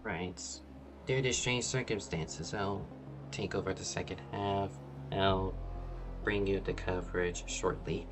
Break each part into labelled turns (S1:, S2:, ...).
S1: Right. Due to strange circumstances, I'll take over the second half. I'll bring you the coverage shortly.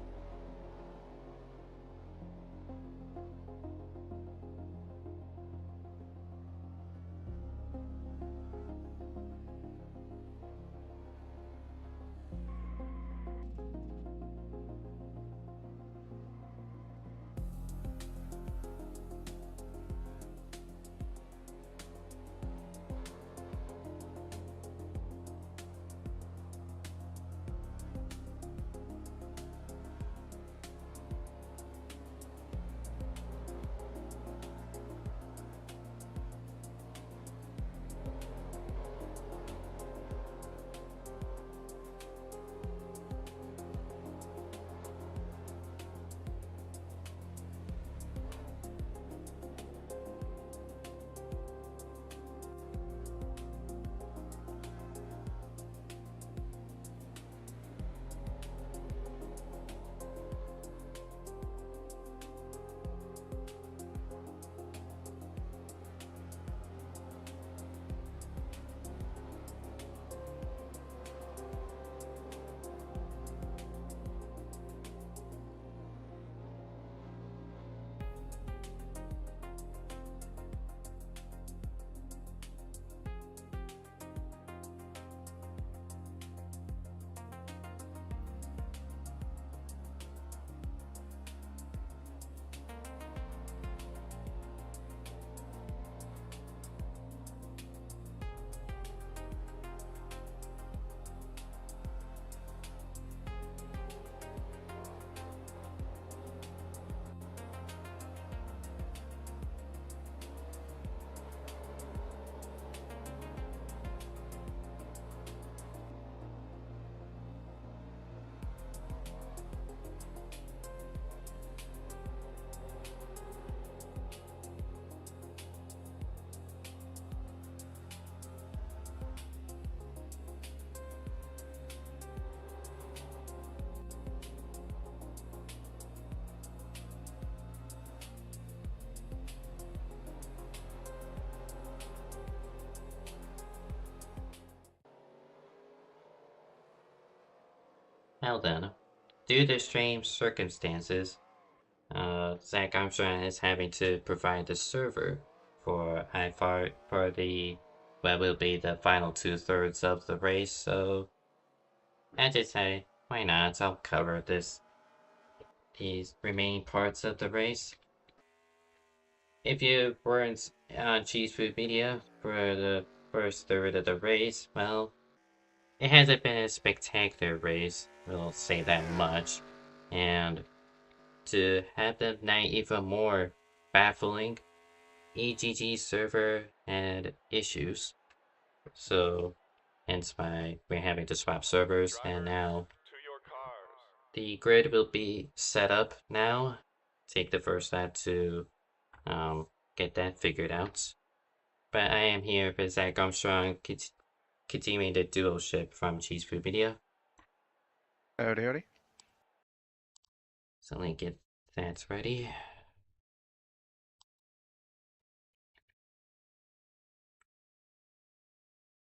S1: Now then, due to strange circumstances, Zach Armstrong is having to provide the server for iFAR for what will be the final 2/3 of the race, so I decided, why not, I'll cover these remaining parts of the race. If you weren't on Cheese Food Media for the first third of the race, well, it hasn't been a spectacular race, we'll say that much, and to have the night even more baffling, EGG server had issues, so hence why we're having to swap servers, and now the grid will be set up now. Take the first step to get that figured out. But I am here with Zach Armstrong, continuing the dual ship from Cheese Food Media.
S2: Howdy, howdy.
S1: So let me get that ready.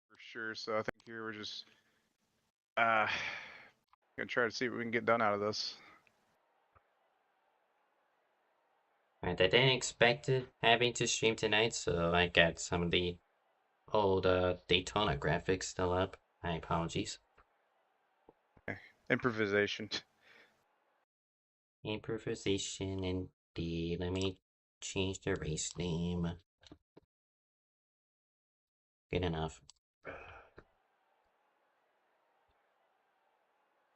S2: For sure. So I think here we're just gonna try to see what we can get done out of this.
S1: Right, I didn't expect it having to stream tonight, so I got some of the old Daytona graphics still up. My apologies.
S2: Improvisation.
S1: Improvisation indeed. Let me change the race name. Good enough.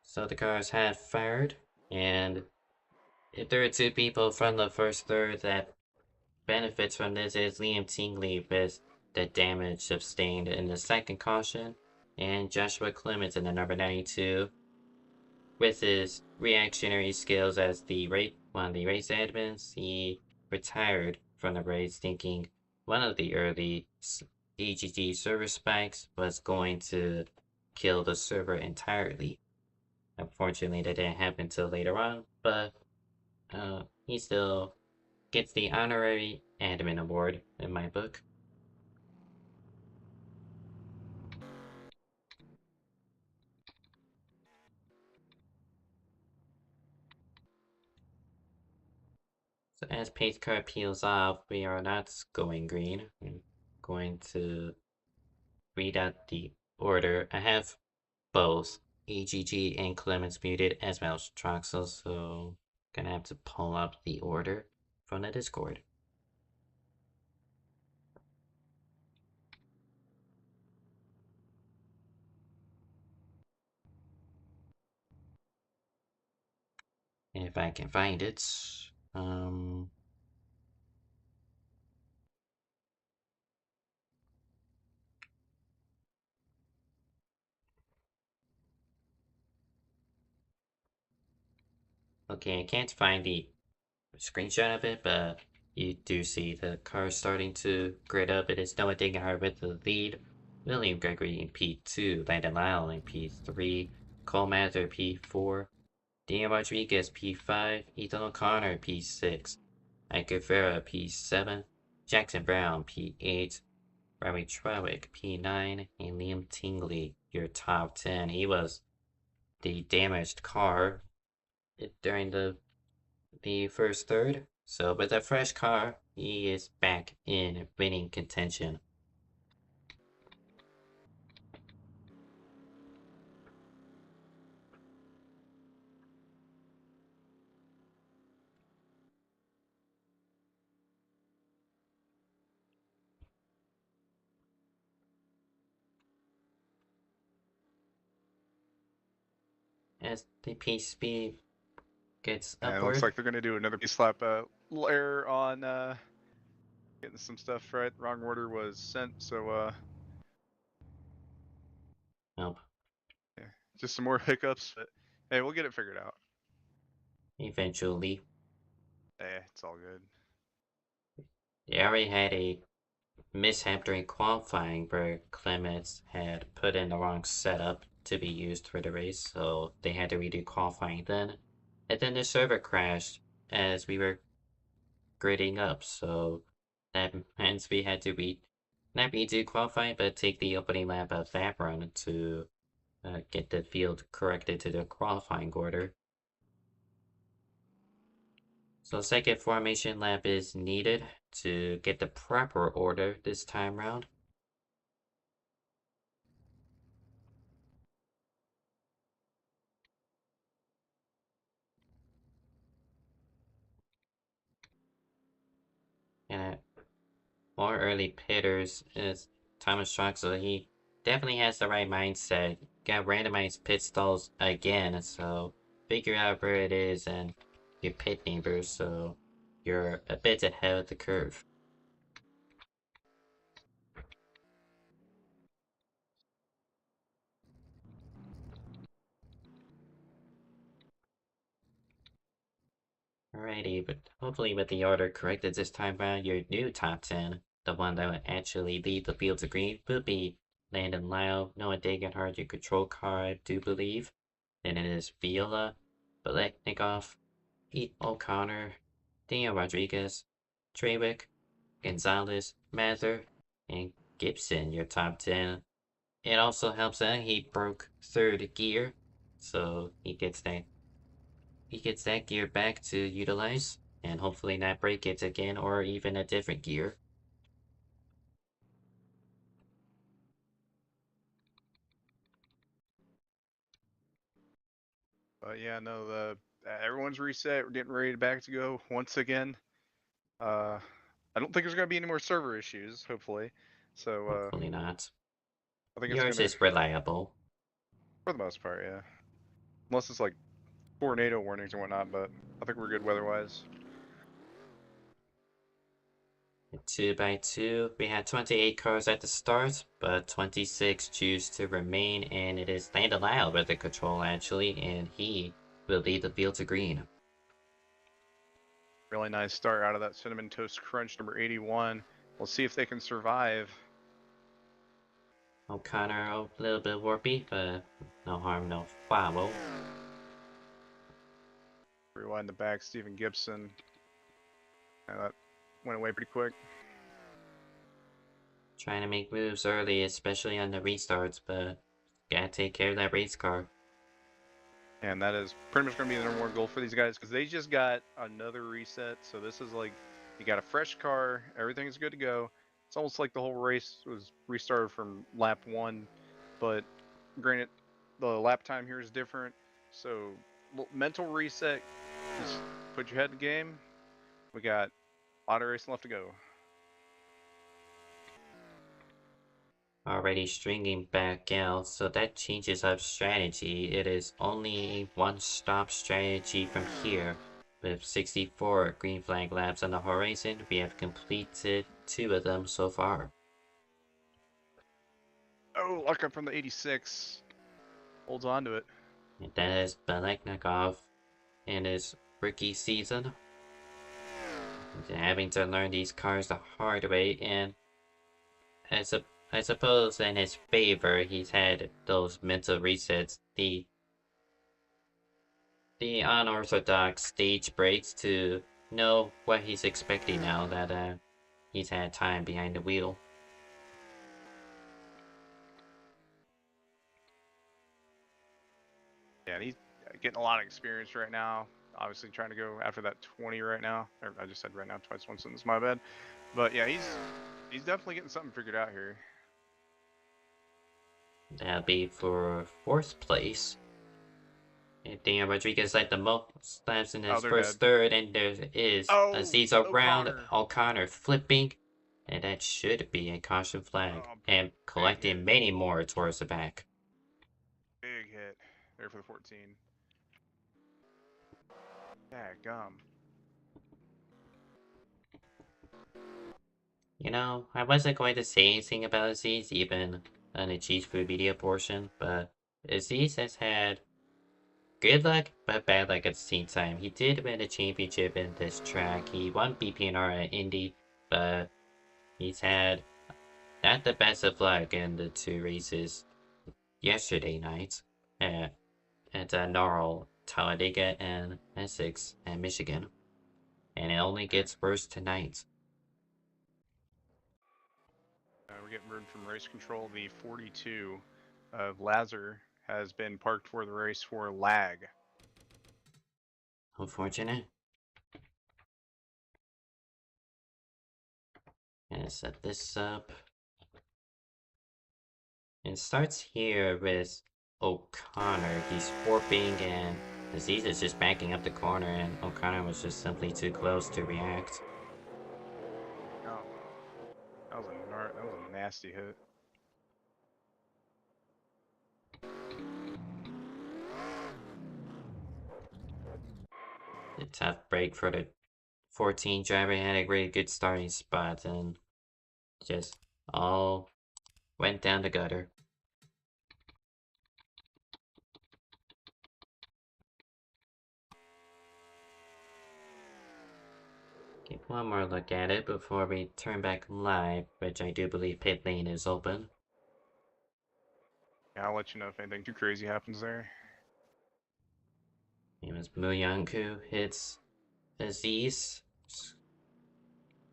S1: So the cars have fired, and if there are two people from the first third that benefits from this, is Liam Tingley with the damage sustained in the second caution, and Joshua Clements in the number 92 with his reactionary skills as one of the race admins. He retired from the race thinking one of the early EGG server spikes was going to kill the server entirely. Unfortunately, that didn't happen until later on, but he still gets the honorary admin award in my book. So as pace car peels off, we are not going green. I'm going to read out the order. I have both EGG and Clemens muted as well as Troxel, so gonna have to pull up the order from the Discord. If I can find it. Okay, I can't find the screenshot of it, but you do see the car starting to grid up. It is Noah Dinghard with the lead, William Gregory in P2, Landon Lyle in P3, Cole Mather P4, Daniel Rodriguez P5, Ethan O'Connor P6, Ike Guevara P7, Jackson Brown P8, Robbie Trawick P9, and Liam Tingley, your top 10. He was the damaged car during the first third. So with a fresh car, he is back in winning contention. As the pace speed gets
S2: And it looks
S1: upward.
S2: like they're gonna do another slap layer on getting some stuff right. Wrong order was sent, so
S1: Nope.
S2: yeah, just some more hiccups, but hey, we'll get it figured out.
S1: Eventually.
S2: It's all good.
S1: They already had a mishap during qualifying where Clements had put in the wrong setup to be used for the race, so they had to redo qualifying then. And then the server crashed as we were grading up, so that means we had to not redo qualifying, but take the opening lap of that run to get the field corrected to the qualifying order. So second formation lap is needed to get the proper order this time round. And more early pitters is Thomas Troxel. He definitely has the right mindset. Got randomized pit stalls again, so figure out where it is and your pit neighbors, so you're a bit ahead of the curve. Alrighty, but hopefully with the order corrected this time around, your new top 10, the one that will actually lead the field to green, will be Landon Lyle, Noah Degenhardt, your control car, I do believe. Then it is Viola, Baleknikov, O'Connor, Daniel Rodriguez, Trawick, Gonzalez, Mather, and Gibson, your top 10. It also helps that he broke third gear, so he gets that gear back to utilize, and hopefully not break it again or even a different gear.
S2: But yeah, no, everyone's reset. We're getting ready to back to go once again. I don't think there's gonna be any more server issues, hopefully. So
S1: Hopefully not.
S2: I think it's
S1: Yours
S2: gonna,
S1: is reliable.
S2: for the most part, yeah. Unless it's like tornado warnings and whatnot, but I think we're good weather-wise.
S1: 2x2, we had 28 cars at the start, but 26 choose to remain, and it is Landon Lyle with the control actually, and he will lead the field to green.
S2: Really nice start out of that Cinnamon Toast Crunch number 81. We'll see if they can survive.
S1: O'Connor a little bit warpy, but no harm, no foul.
S2: Rewind the back, Stephen Gibson. And that went away pretty quick.
S1: Trying to make moves early, especially on the restarts, but gotta take care of that race car.
S2: And that is pretty much going to be the number one goal for these guys because they just got another reset. So this is like you got a fresh car, everything's good to go. It's almost like the whole race was restarted from lap 1, but granted, the lap time here is different. So mental reset, just put your head in the game. We got a lot of racing left to go.
S1: Already stringing back out, so that changes up strategy. It is only a one-stop strategy from here. With 64 green flag laps on the horizon, we have completed 2 of them so far.
S2: Oh, luck up from the 86. Holds on to it.
S1: And that is Beleknikov in his rookie season. Having to learn these cars the hard way, and I suppose in his favor, he's had those mental resets, the unorthodox stage breaks to know what he's expecting now that he's had time behind the wheel.
S2: Yeah, and he's getting a lot of experience right now. Obviously, trying to go after that 20 right now. I just said right now twice, one sentence, my bad. But yeah, he's definitely getting something figured out here.
S1: That'll be for 4th place. And Daniel Rodriguez like the most laps in his first third, and there is Aziz around O'Connor flipping, and that should be a caution flag, and collecting many more towards the back.
S2: Big hit there for the 14. Gum.
S1: You know, I wasn't going to say anything about Aziz, even on the Cheese Food Media portion, but Aziz has had good luck, but bad luck at the same time. He did win a championship in this track. He won BPNR at Indy, but he's had not the best of luck in the 2 races yesterday night at Norrell, Talladega, and Essex and Michigan. And it only gets worse tonight.
S2: We're getting rid from race control. The 42 of Lazar has been parked for the race for lag.
S1: Unfortunate. Gonna set this up. It starts here with O'Connor. He's warping, and Aziz is just backing up the corner, and O'Connor was just simply too close to react.
S2: Oh, that was a nasty hit.
S1: A tough break for the 14 driver. He had a really good starting spot, and just all went down the gutter. Get one more look at it before we turn back live, which I do believe pit lane is open.
S2: Yeah, I'll let you know if anything too crazy happens there.
S1: It was Muyanku hits Aziz,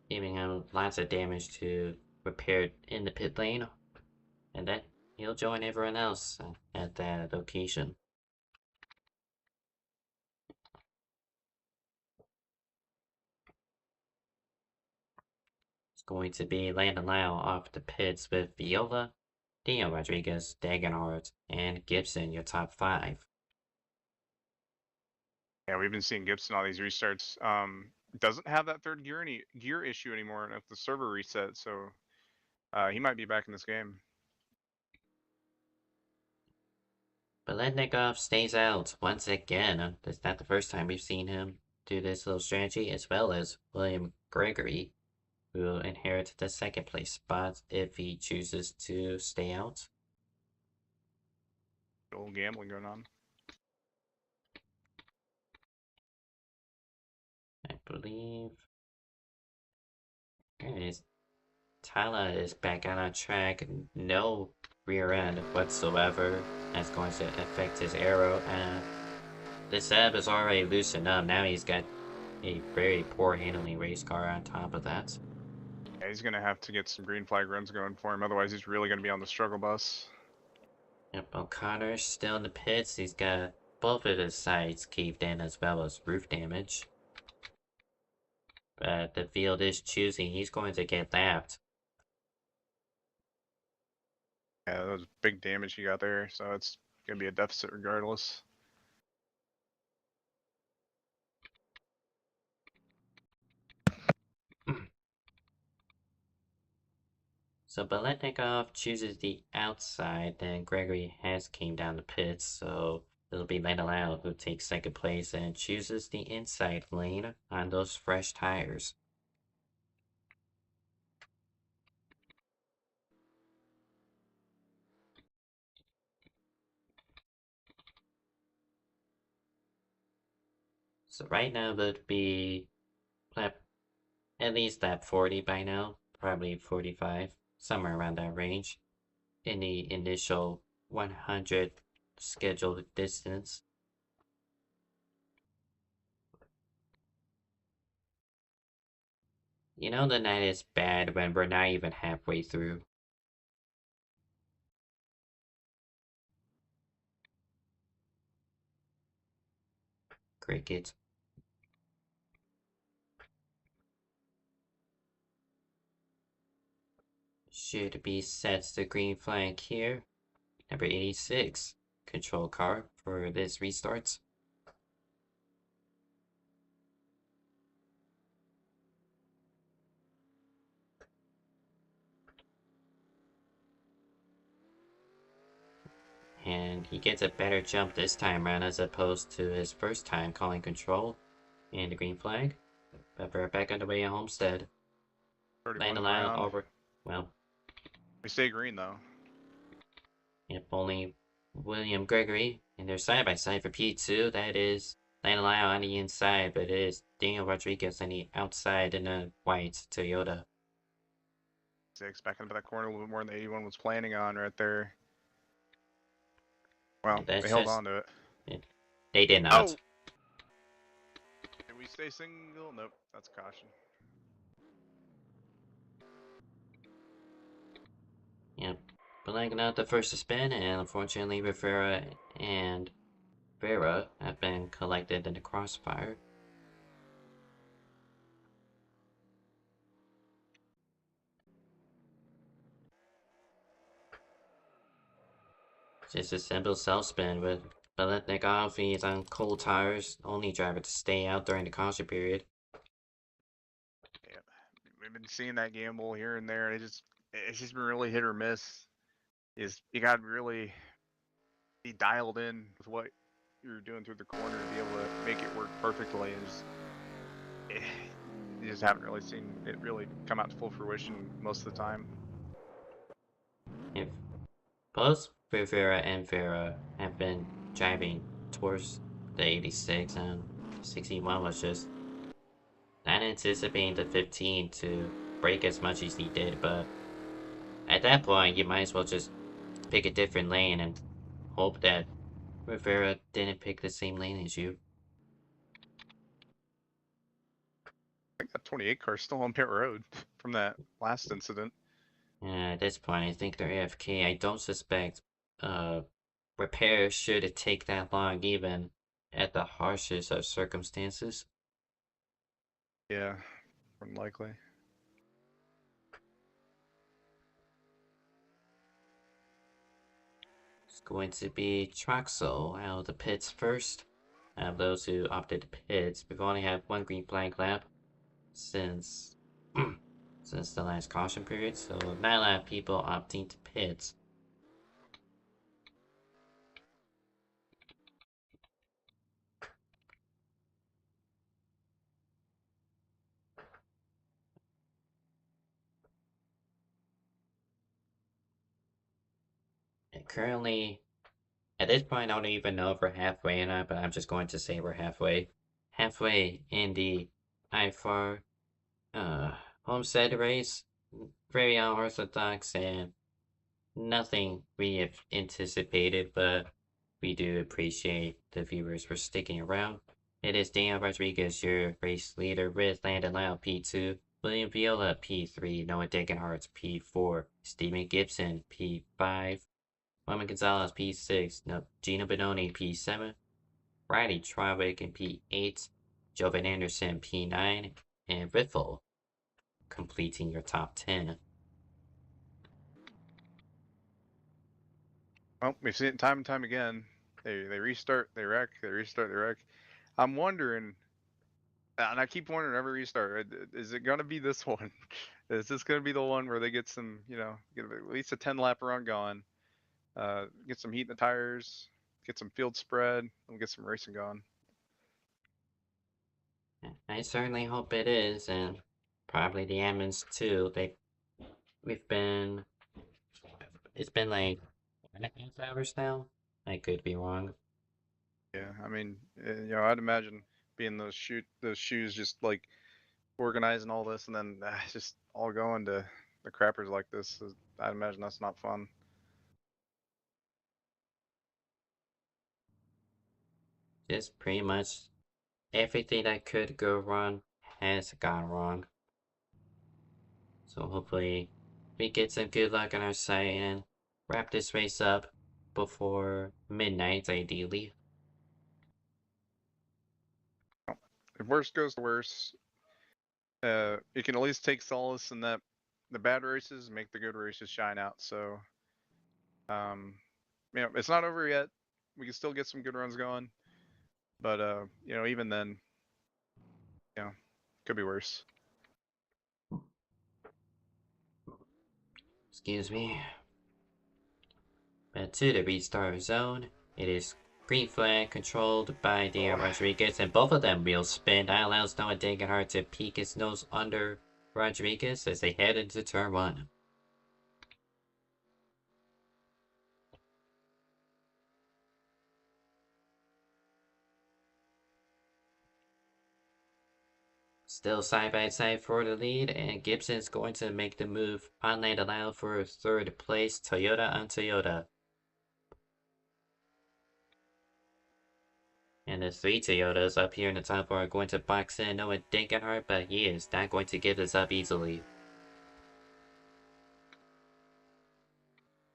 S1: giving him lots of damage to repair in the pit lane, and then he'll join everyone else at that location. It's going to be Landon Lau off the pits with Viola, Daniel Rodriguez, Dagenhart, and Gibson, your top 5.
S2: Yeah, we've been seeing Gibson all these restarts. Doesn't have that third gear issue anymore if the server reset, so he might be back in this game.
S1: Belednikov stays out once again. That's not the first time we've seen him do this little strategy, as well as William Gregory, who will inherit the 2nd place spot if he chooses to stay out.
S2: A little gambling going on.
S1: I believe. There it is. Tala is back out on track. No rear end whatsoever. That's going to affect his arrow. And the Seb is already loosened up. Now he's got a very poor handling race car on top of that.
S2: Yeah, he's going to have to get some green flag runs going for him. Otherwise, he's really going to be on the struggle bus.
S1: Yep, O'Connor's still in the pits. He's got both of his sides caved in as well as roof damage. But the field is choosing. He's going to get lapped.
S2: Yeah, that was big damage he got there, so it's gonna be a deficit regardless.
S1: So Baletnikov chooses the outside, then Gregory has came down the pits, so it'll be Menelau who takes second place and chooses the inside lane on those fresh tires. So right now that'd be lap, at least lap 40 by now, probably 45, somewhere around that range, in the initial 100 scheduled distance. You know the night is bad when we're not even halfway through. Crickets. Should be sets the green flag here. Number 86. Control car for this restarts. And he gets a better jump this time around as opposed to his first time calling control and the green flag. But we're back underway at Homestead.
S2: 31
S1: Land
S2: the
S1: allowed
S2: round.
S1: over. Well,
S2: We stay green though.
S1: if only William Gregory, and they're side by side for P2. That is Land allowed on the inside, but it is Daniel Rodriguez on the outside in a white Toyota.
S2: 6 back into that corner a little bit more than the 81 was planning on right there. Well,
S1: Yeah, that's
S2: they held
S1: just
S2: on to it.
S1: they did not.
S2: Oh! Can we stay single? Nope, that's caution.
S1: Yep. Blanking out the first to spin, and unfortunately Rivera and Vera have been collected in the crossfire. Just a simple self spin with Baletnikov. He's on cold tires, only driver to stay out during the caution period.
S2: Yeah, we've been seeing that gamble here and there, and it's just been really hit or miss. Is you got to really be dialed in with what you're doing through the corner to be able to make it work perfectly. And you just haven't really seen it really come out to full fruition most of the time.
S1: If both Rivera and Vera have been driving towards the 86, and 61 was just not anticipating the 15 to break as much as he did, but at that point you might as well just pick a different lane and hope that Rivera didn't pick the same lane as you.
S2: I think that 28 car still on pit road from that last incident.
S1: At this point, I think they're AFK. I don't suspect repairs should take that long, even at the harshest of circumstances.
S2: Yeah, unlikely.
S1: It's going to be Troxel out of the pits first. Those who opted to pits, we've only had one green flag lap since since the last caution period, so not a lot of people opting to pits. And currently, at this point, I don't even know if we're halfway or not, but I'm just going to say we're halfway. Halfway in the iFAR Homestead race. Very unorthodox and nothing we have anticipated, but we do appreciate the viewers for sticking around. It is Daniel Rodriguez, your race leader, with Landon Lyle P2, William Viola P3, Noah Degenhardt P4, Stephen Gibson P5, Roman Gonzalez P6, no, Gino Benoni P7, Riley Trawick in P8, Jovan Anderson P9, and Riffle completing your top 10.
S2: Well, we've seen it time and time again. They restart, they wreck, they restart, they wreck. I'm wondering, and I keep wondering every restart, is it gonna be this one? Is this gonna be the one where they get some, get at least a 10 lap run going, get some heat in the tires, get some field spread, and get some racing going?
S1: I certainly hope it is, and probably the admins too. We've been, it's been like 1.5 hours now. I could be wrong.
S2: Yeah, I mean, I'd imagine being those shoes, just like organizing all this, and then just all going to the crappers like this. I'd imagine that's not fun.
S1: Just pretty much everything that could go wrong has gone wrong. So hopefully we get some good luck on our side and wrap this race up before midnight, ideally.
S2: If worst goes to worst, you can at least take solace in that the bad races make the good races shine out. So, it's not over yet. We can still get some good runs going, but even then, could be worse.
S1: Excuse me. But to the restart zone, it is green flag controlled by Dan Rodriguez, and both of them will spin. That allows Noah Degenhardt to peek his nose under Rodriguez as they head into turn 1. Still side by side for the lead, and Gibson's going to make the move on lane allow for third place, Toyota on Toyota. And the 3 Toyotas up here in the top 4 are going to box in Noah Degenhardt, but he is not going to give this up easily.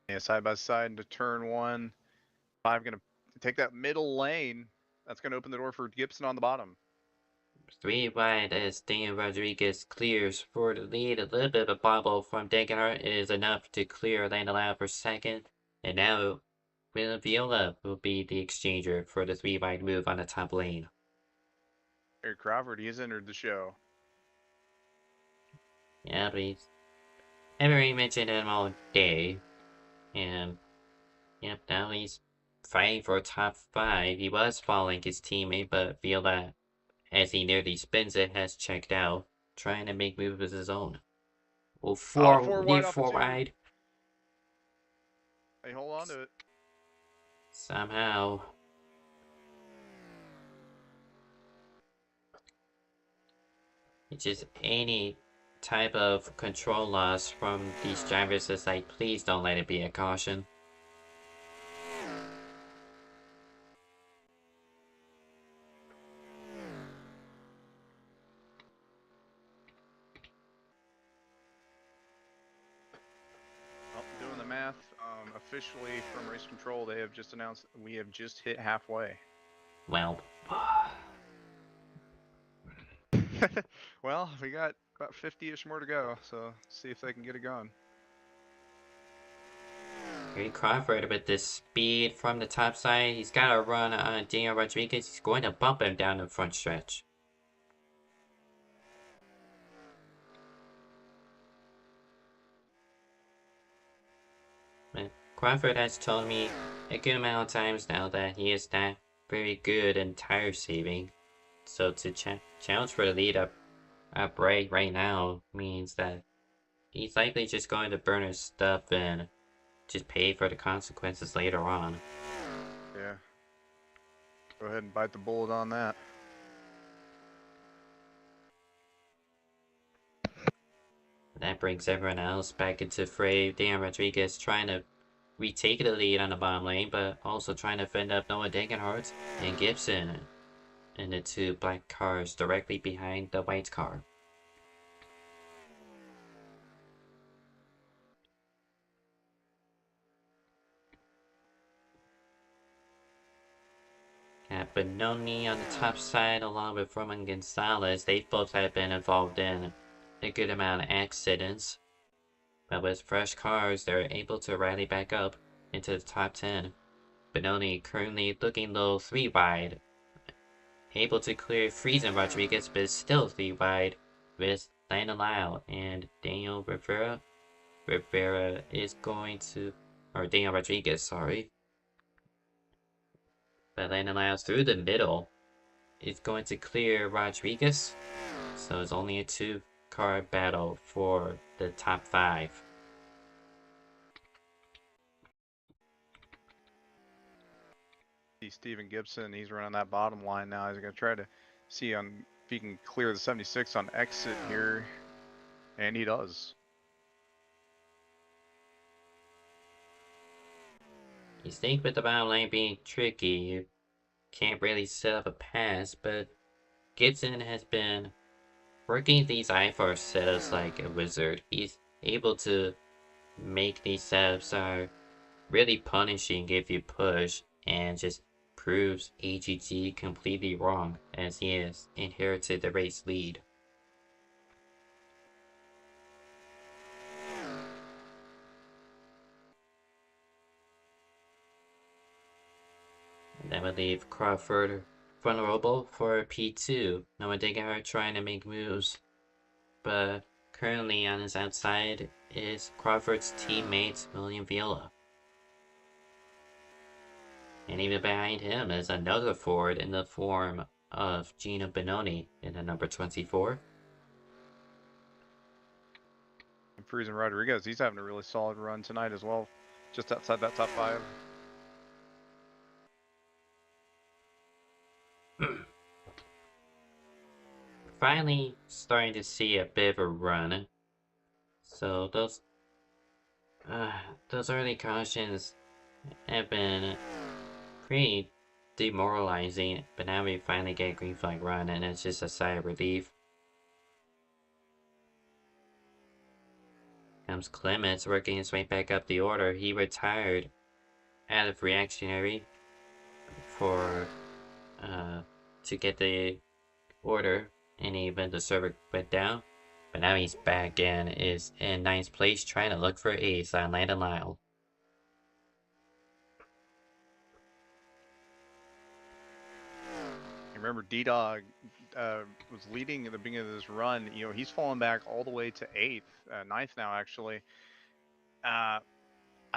S2: Yeah, side by side into turn 1. 5 gonna take that middle lane. That's gonna open the door for Gibson on the bottom.
S1: 3 wide as Dan Rodriguez clears for the lead. A little bit of a bobble from Degenhardt is enough to clear lane allow for second. And now Will Viola will be the exchanger for the 3 wide move on the top lane.
S2: Eric Crawford, he has entered the show.
S1: Yeah, but haven't really mentioned him all day. And yep, now he's fighting for top 5. He was following his teammate, but Viola, as he nearly spins it, has checked out, trying to make moves of his own. Oh,
S2: 4 wide off the
S1: 4
S2: 2.
S1: wide.
S2: Hey, hold on to it.
S1: Somehow. It's just any type of control loss from these drivers is like, please don't let it be a caution.
S2: Well, doing the math, officially from Race Control, they have just announced we have just hit halfway.
S1: Well.
S2: Well, we got about 50-ish more to go, so see if they can get it going.
S1: Gary Crawford with this speed from the top side. He's got a run on Daniel Rodriguez. He's going to bump him down the front stretch. But Crawford has told me a good amount of times now that he is not very good in tire saving. So to challenge for the lead up right now means that he's likely just going to burn his stuff and just pay for the consequences later on.
S2: Yeah. Go ahead and bite the bullet on that.
S1: That brings everyone else back into fray. Dan Rodriguez trying to retake the lead on the bottom lane, but also trying to fend up Noah Degenhardt and Gibson in the 2 black cars directly behind the white car. got Benoni on the top side along with Roman Gonzalez. They both have been involved in a good amount of accidents. But with fresh cars, they're able to rally back up into the top 10. Benoni currently looking low 3 wide. Able to clear Friesen Rodriguez, but still 3 wide with Landon Lyle and Daniel Rivera. Rivera is going to, or Daniel Rodriguez, sorry. But Landon Lyle's through the middle is going to clear Rodriguez. So it's only a 2-car battle for the top 5.
S2: See Steven Gibson, he's running that bottom line now. He's going to try to see if he can clear the 76 on exit here. And he does.
S1: You think with the bottom lane being tricky, you can't really set up a pass, but Gibson has been working these iFAR setups like a wizard. He's able to make these setups are really punishing if you push, and just proves AGG completely wrong as he has inherited the race lead. That would leave Crawford vulnerable for P2. Now Degar trying to make moves, but currently on his outside is Crawford's teammate William Viola. And even behind him is another Ford in the form of Gino Benoni in the number 24.
S2: And Friesen Rodriguez, he's having a really solid run tonight as well, just outside that top 5.
S1: Finally starting to see a bit of a run. So those early cautions have been pretty demoralizing, but now we finally get a green flag run, and it's just a sigh of relief. Comes Clements working his way back up the order. He retired out of reactionary for to get the order, and even the server went down. But now he's back and is in 9th place, trying to look for ace on Landon Lyle.
S2: Remember, D-Dog was leading at the beginning of this run. You know, he's fallen back all the way to 8th, 9th now actually. I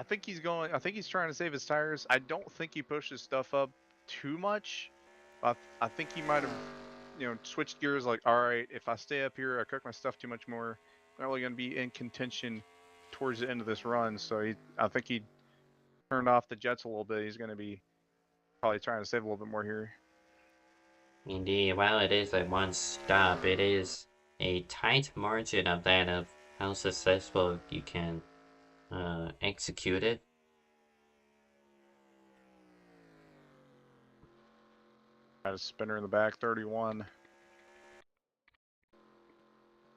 S2: think he's trying to save his tires. I don't think he pushed his stuff up too much. I think he might have, you know, switched gears. Like, all right, if I stay up here, I cook my stuff too much more. I'm not really going to be in contention towards the end of this run. So I think he turned off the jets a little bit. He's going to be probably trying to save a little bit more here.
S1: Indeed, while it is a one stop, it is a tight margin of that of how successful you can execute it.
S2: Got a spinner in the back, 31.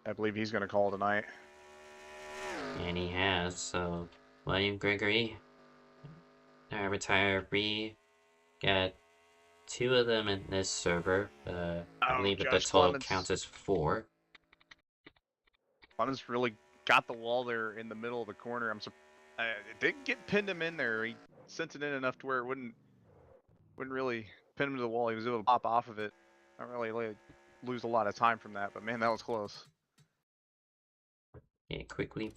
S2: I believe he's going to call tonight.
S1: And he has, so William Gregory, our retiree, got 2 of them in this server. I believe that the total counts as 4.
S2: Clemens really got the wall there in the middle of the corner. It didn't get pinned him in there. He sent it in enough to where it wouldn't really pin him to the wall. He was able to pop off of it. Not really lose a lot of time from that, but man, that was close.
S1: Yeah, quickly.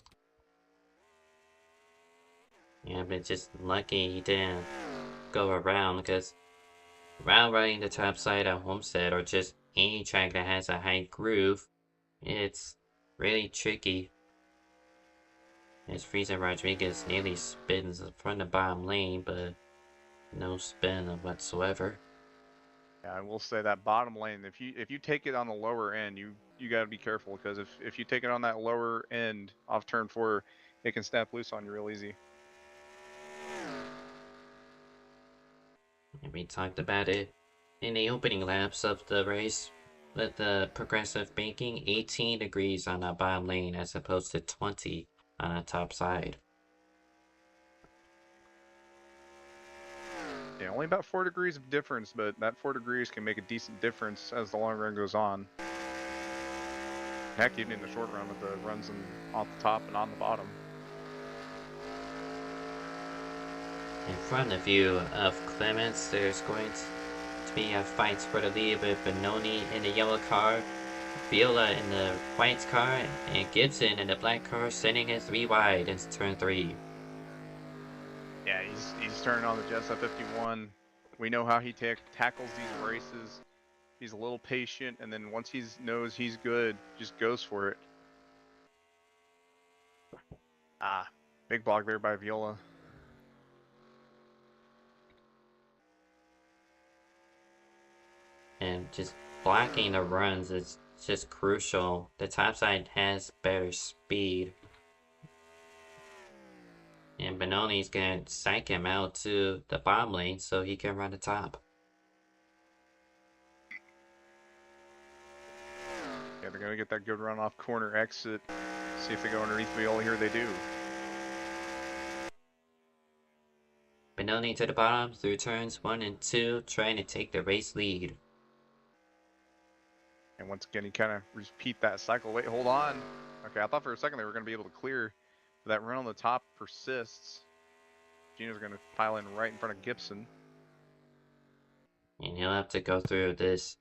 S1: Yeah, but just lucky he didn't go around, because while riding the top side of Homestead, or just any track that has a high groove, it's really tricky. As Friesen Rodriguez nearly spins from the bottom lane, but no spin whatsoever.
S2: Yeah, I will say that bottom lane, if you take it on the lower end, you got to be careful, because if you take it on that lower end off turn 4, it can snap loose on you real easy.
S1: And we talked about it in the opening laps of the race, with the progressive banking 18 degrees on the bottom lane as opposed to 20 on the top side.
S2: Yeah, only about 4 degrees of difference, but that 4 degrees can make a decent difference as the long run goes on. Heck, even in the short run with the runs off the top and on the bottom.
S1: In front of you of Clements, there's going to be a fight for the lead with Benoni in the yellow car, Viola in the white car, and Gibson in the black car sending it 3 wide into turn 3.
S2: Yeah, he's turning on the Jets at 51. We know how he tackles these races. He's a little patient, and then once he knows he's good, just goes for it. Ah, big block there by Viola.
S1: And just blocking the runs is just crucial. The topside has better speed. And Benoni's gonna psych him out to the bottom lane so he can run the top.
S2: Yeah, they're gonna get that good run off corner exit. See if they go underneath Viola here. They do.
S1: Benoni to the bottom through turns 1 and 2, trying to take the race lead.
S2: And once again, he kind of repeat that cycle. Wait, hold on. Okay, I thought for a second they were going to be able to clear. But that run on the top persists. Gino's going to pile in right in front of Gibson.
S1: And he'll have to go through this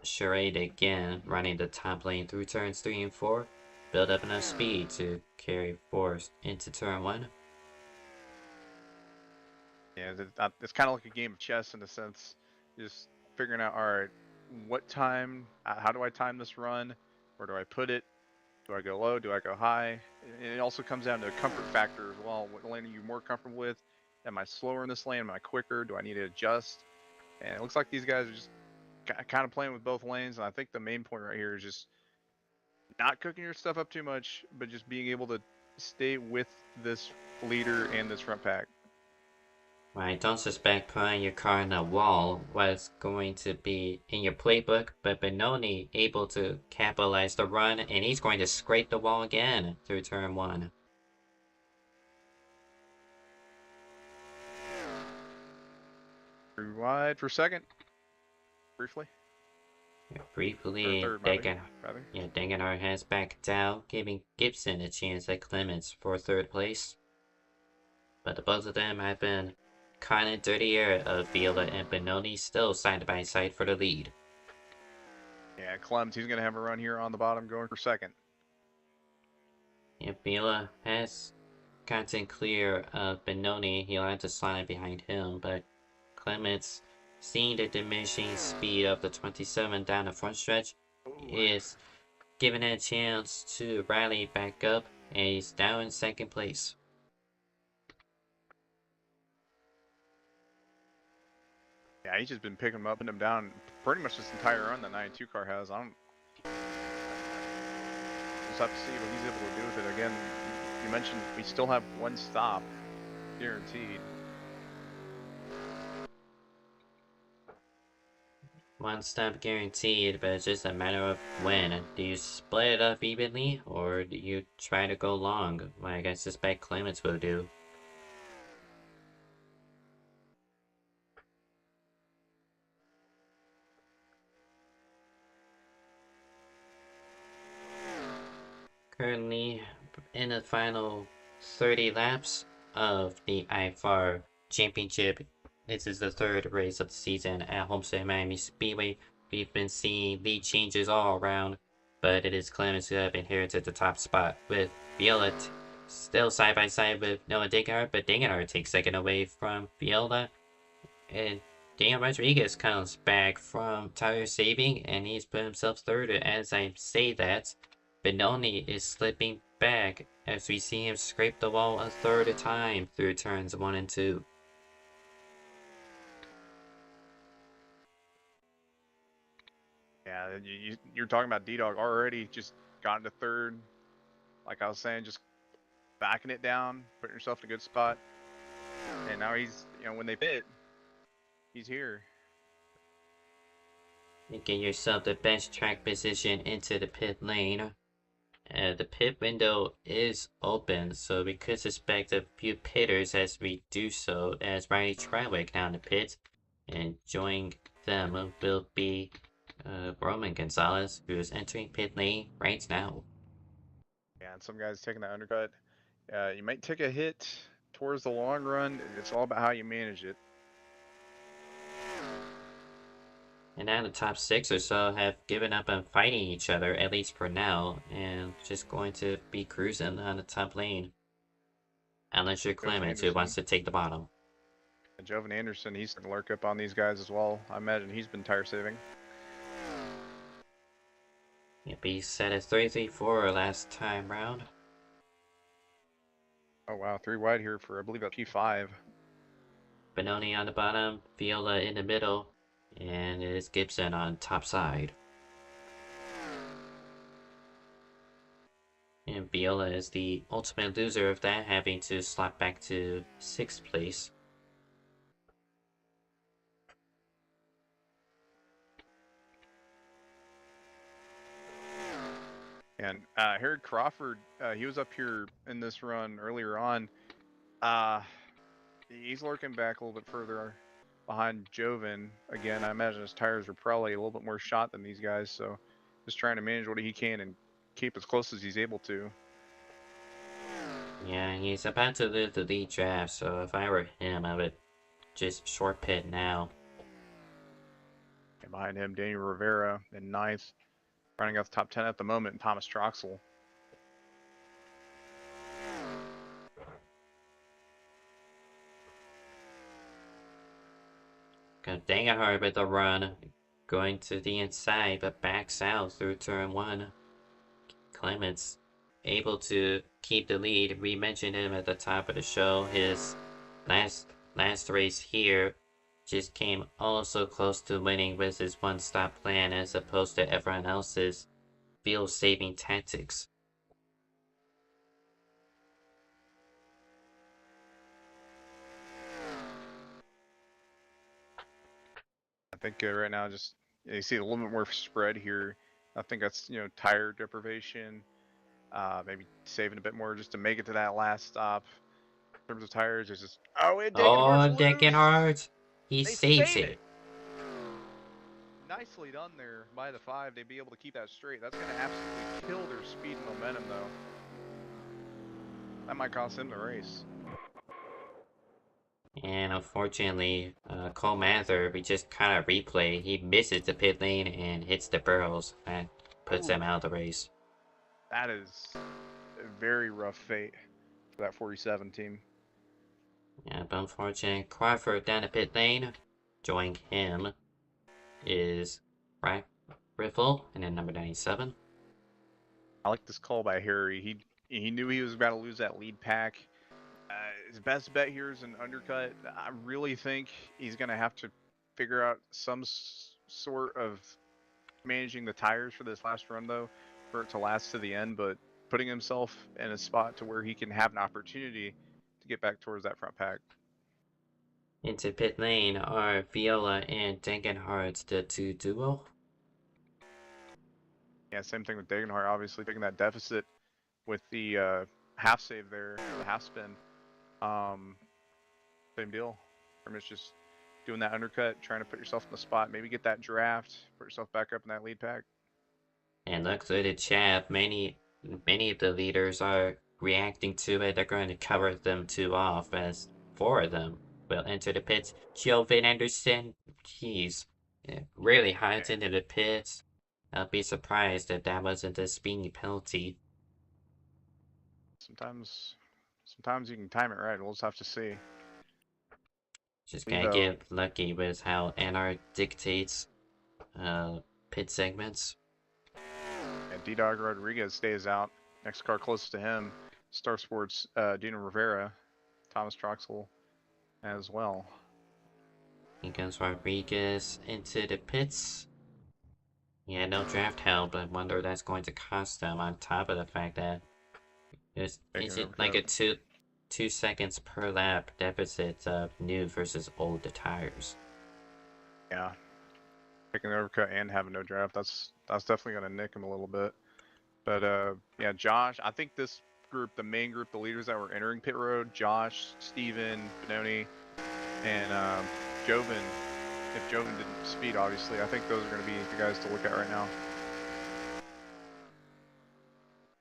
S1: charade again, running the top lane through turns 3 and 4. Build up enough speed to carry force into turn 1.
S2: Yeah, it's kind of like a game of chess in a sense. Just figuring out, all right, what time, how do I time this run? Where do I put it? Do I go low? Do I go high? And it also comes down to a comfort factor as well. What lane are you more comfortable with? Am I slower in this lane? Am I quicker? Do I need to adjust? And it looks like these guys are just kind of playing with both lanes. And I think the main point right here is just not cooking your stuff up too much, but just being able to stay with this leader and this front pack.
S1: I don't suspect putting your car in a wall was going to be in your playbook, but Benoni able to capitalize the run, and he's going to scrape the wall again through turn 1.
S2: Three wide for second, briefly.
S1: Briefly,
S2: Or third, rather.
S1: Degenar has backed out, giving Gibson a chance at Clements for 3rd place. But the both of them have been caught in dirty air of Viola and Benoni, still side by side for the lead.
S2: Yeah, Clemens, he's going to have a run here on the bottom going for second.
S1: If Viola has gotten clear of Benoni, he'll have to slide behind him, but Clements, seeing the diminishing speed of the 27 down the front stretch, is given a chance to rally back up, and he's down in 2nd place.
S2: Yeah, he's just been picking him up and him down pretty much this entire run that 92 car has. I don't. Just have to see what he's able to do with it. Again, you mentioned we still have 1 stop guaranteed.
S1: 1 stop guaranteed, but it's just a matter of when. Do you split it up evenly, or do you try to go long, like I suspect Clements will do? Currently, in the final 30 laps of the iFAR Championship, this is the 3rd race of the season at Homestead Miami Speedway. We've been seeing lead changes all around, but it is Clements who have inherited the top spot, with Viola still side by side with Noah Degenhardt, but Degenhardt takes 2nd away from Viola, and Daniel Rodriguez comes back from tire saving, and he's put himself 3rd. As I say that, Benoni is slipping back as we see him scrape the wall a 3rd time through turns 1 and 2.
S2: Yeah, you're talking about D-Dog already just got into 3rd. Like I was saying, just backing it down, putting yourself in a good spot. And now he's, when they pit, he's here.
S1: You get yourself the best track position into the pit lane. The pit window is open, so we could suspect a few pitters as we do so, as Riley Triwick now in the pit. And joining them will be Roman Gonzalez, who is entering pit lane right now.
S2: Yeah, and some guys taking that undercut. You might take a hit towards the long run. It's all about how you manage it.
S1: And now the top 6 or so have given up on fighting each other, at least for now, and just going to be cruising on the top lane. Unless you're Clements, who wants to take the bottom.
S2: And Jovan Anderson, he's going to lurk up on these guys as well. I imagine he's been tire saving.
S1: Yep, he set as 3-3-4 last time round.
S2: Oh wow, 3 wide here for, I believe, a P5.
S1: Benoni on the bottom, Viola in the middle, and it is Gibson on top side. And Viola is the ultimate loser of that, having to slot back to 6th place.
S2: And Harry Crawford, he was up here in this run earlier on. He's lurking back a little bit further behind Jovan. Again, I imagine his tires are probably a little bit more shot than these guys, so just trying to manage what he can and keep as close as he's able to.
S1: Yeah, he's about to lose the lead draft, so if I were him, I would just short pit now.
S2: And behind him, Daniel Rivera in 9th. Running out the top 10 at the moment, and Thomas Troxel.
S1: Dang it hard with the run. Going to the inside, but backs out through turn 1. Clements able to keep the lead. We mentioned him at the top of the show. His last race here just came also close to winning with his one-stop plan as opposed to everyone else's field-saving tactics.
S2: I think right now, just you see a little bit more spread here. I think that's tire deprivation, maybe saving a bit more just to make it to that last stop. In terms of tires, it's just
S1: Degenhardt, he
S2: They
S1: saves
S2: save
S1: it.
S2: it. Nicely done there by the 5. They'd be able to keep that straight. That's going to absolutely kill their speed and momentum, though. That might cost him the race.
S1: And unfortunately, Cole Mather, we just kind of replay. He misses the pit lane and hits the barrels. That puts him out of the race.
S2: That is a very rough fate for that 47 team.
S1: Yeah, but unfortunately, Crawford down the pit lane. Joining him is Riffle, and then number 97.
S2: I like this call by Harry. He knew he was about to lose that lead pack. His best bet here is an undercut. I really think he's going to have to figure out some sort of managing the tires for this last run, though, for it to last to the end, but putting himself in a spot to where he can have an opportunity to get back towards that front pack.
S1: Into pit lane are Viola and Degenhardt, the 2 duo.
S2: Yeah, same thing with Degenhardt, obviously taking that deficit with the half save there, the half spin. Same deal. Pretty much just doing that undercut, trying to put yourself in the spot, maybe get that draft, put yourself back up in that lead pack.
S1: And look through the chat, many of the leaders are reacting to it. They're going to cover them 2 off, as 4 of them will enter the pits. Jovan Anderson, he's really hides into the pits. I'll be surprised if that wasn't a speeding penalty.
S2: Sometimes you can time it right. We'll just have to see.
S1: Just gotta get lucky with how NR dictates pit segments.
S2: And D-Dog Rodriguez stays out. Next car closest to him, Star Sports, Dino Rivera, Thomas Troxel as well.
S1: Here comes Rodriguez into the pits. Yeah, no draft help, but I wonder if that's going to cost them, on top of the fact that is it like a 2 seconds per lap deficit of new versus old tires.
S2: Yeah. Taking the overcut and having no draft, that's definitely going to nick him a little bit. But yeah, Josh. I think this group, the main group, the leaders that were entering pit road, Josh, Steven, Benoni, and Joven. If Joven didn't speed, obviously, I think those are going to be the guys to look at right now.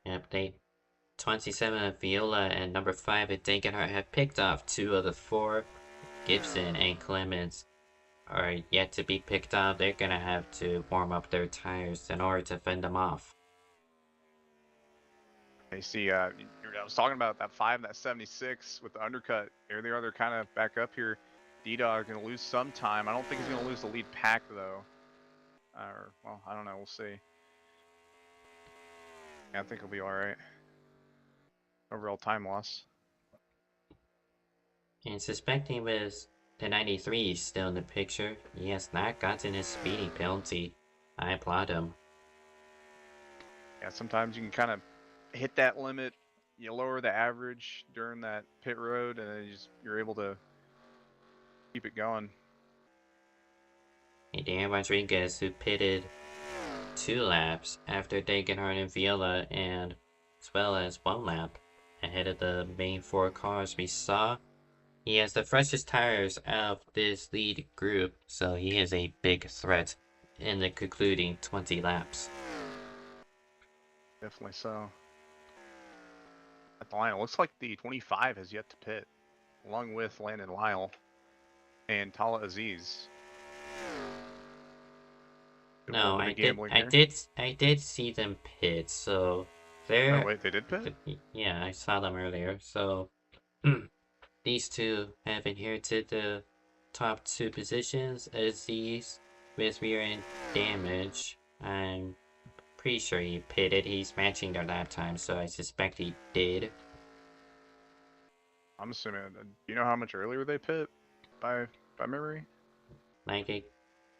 S1: Yep, they 27 of Viola and number 5 at Degenhart have picked off 2 of the 4. Gibson and Clemens are yet to be picked up. They're gonna have to warm up their tires in order to fend them off.
S2: You see, I was talking about that 5 and that 76 with the undercut. Here they are, they're kind of back up here. D-Dog going to lose some time. I don't think he's going to lose the lead pack, though. Well, I don't know. We'll see. Yeah, I think he'll be all right. Overall time loss.
S1: And suspecting with the 93 still in the picture, he has not gotten his speeding penalty. I applaud him.
S2: Yeah, sometimes you can kind of hit that limit. You lower the average during that pit road, and then you're able to keep it going.
S1: And Dan Rodriguez, who pitted 2 laps after Degenhart and Viola, and as well as 1 lap ahead of the main 4 cars we saw. He has the freshest tires out of this lead group, so he is a big threat in the concluding 20 laps.
S2: Definitely so. At the line, it looks like the 25 has yet to pit, along with Landon Lyle and Tala Aziz.
S1: No, I did see them pit, so they're...
S2: Oh wait, they did pit?
S1: Yeah, I saw them earlier, so... These 2 have inherited the top 2 positions. Aziz, with rear end damage, I'm pretty sure he pitted. He's matching their lap time, so I suspect he did.
S2: I'm assuming. Do you know how much earlier they pit by memory?
S1: Like a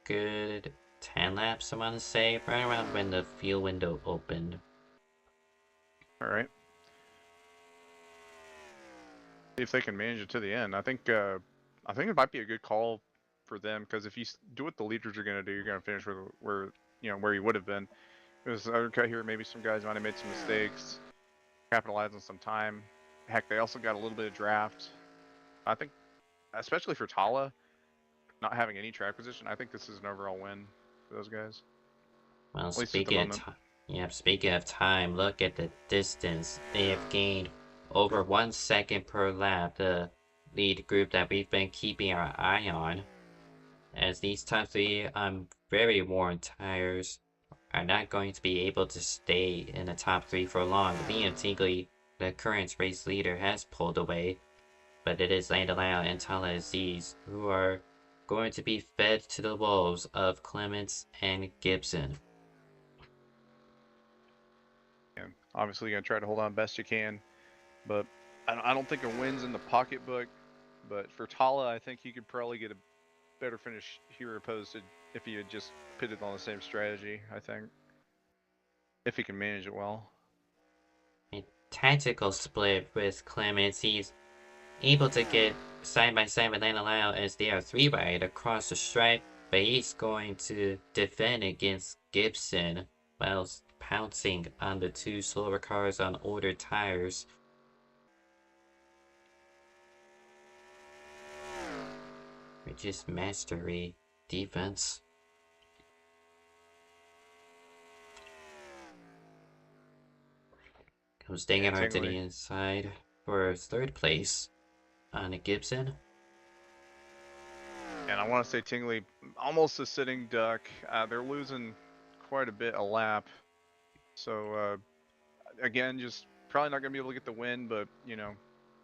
S1: good 10 laps, I want to say, right around when the fuel window opened.
S2: All right. See if they can manage it to the end. I think it might be a good call for them, because if you do what the leaders are going to do, you're going to finish where you would have been. There's an undercut here. Maybe some guys might have made some mistakes, capitalize on some time. Heck, they also got a little bit of draft. I think, especially for Tala, not having any track position, I think this is an overall win for those guys.
S1: Well,
S2: At least at the moment.
S1: Speaking of time, look at the distance. They have gained over 1 second per lap, the lead group that we've been keeping our eye on. As these top 3 very worn tires are not going to be able to stay in the top 3 for long. Liam Tingley, the current race leader, has pulled away, but it is Landon Lyle and Tala Aziz who are going to be fed to the wolves of Clements and Gibson.
S2: Yeah, obviously, you're going to try to hold on best you can, but I don't think a win's in the pocketbook. But for Tala, I think he could probably get a better finish here opposed to if he had just pitted on the same strategy, I think. If he can manage it well.
S1: A tactical split with Clements. He's able to get side by side with Landon Lyle as they are 3 wide across the stripe, but he's going to defend against Gibson whilst pouncing on the 2 slower cars on older tires. Which is mastery defense. Comes Degenhart to the inside for 3rd place on a Gibson.
S2: And I want to say Tingley, almost a sitting duck. They're losing quite a bit a lap. So, again, just probably not going to be able to get the win, but,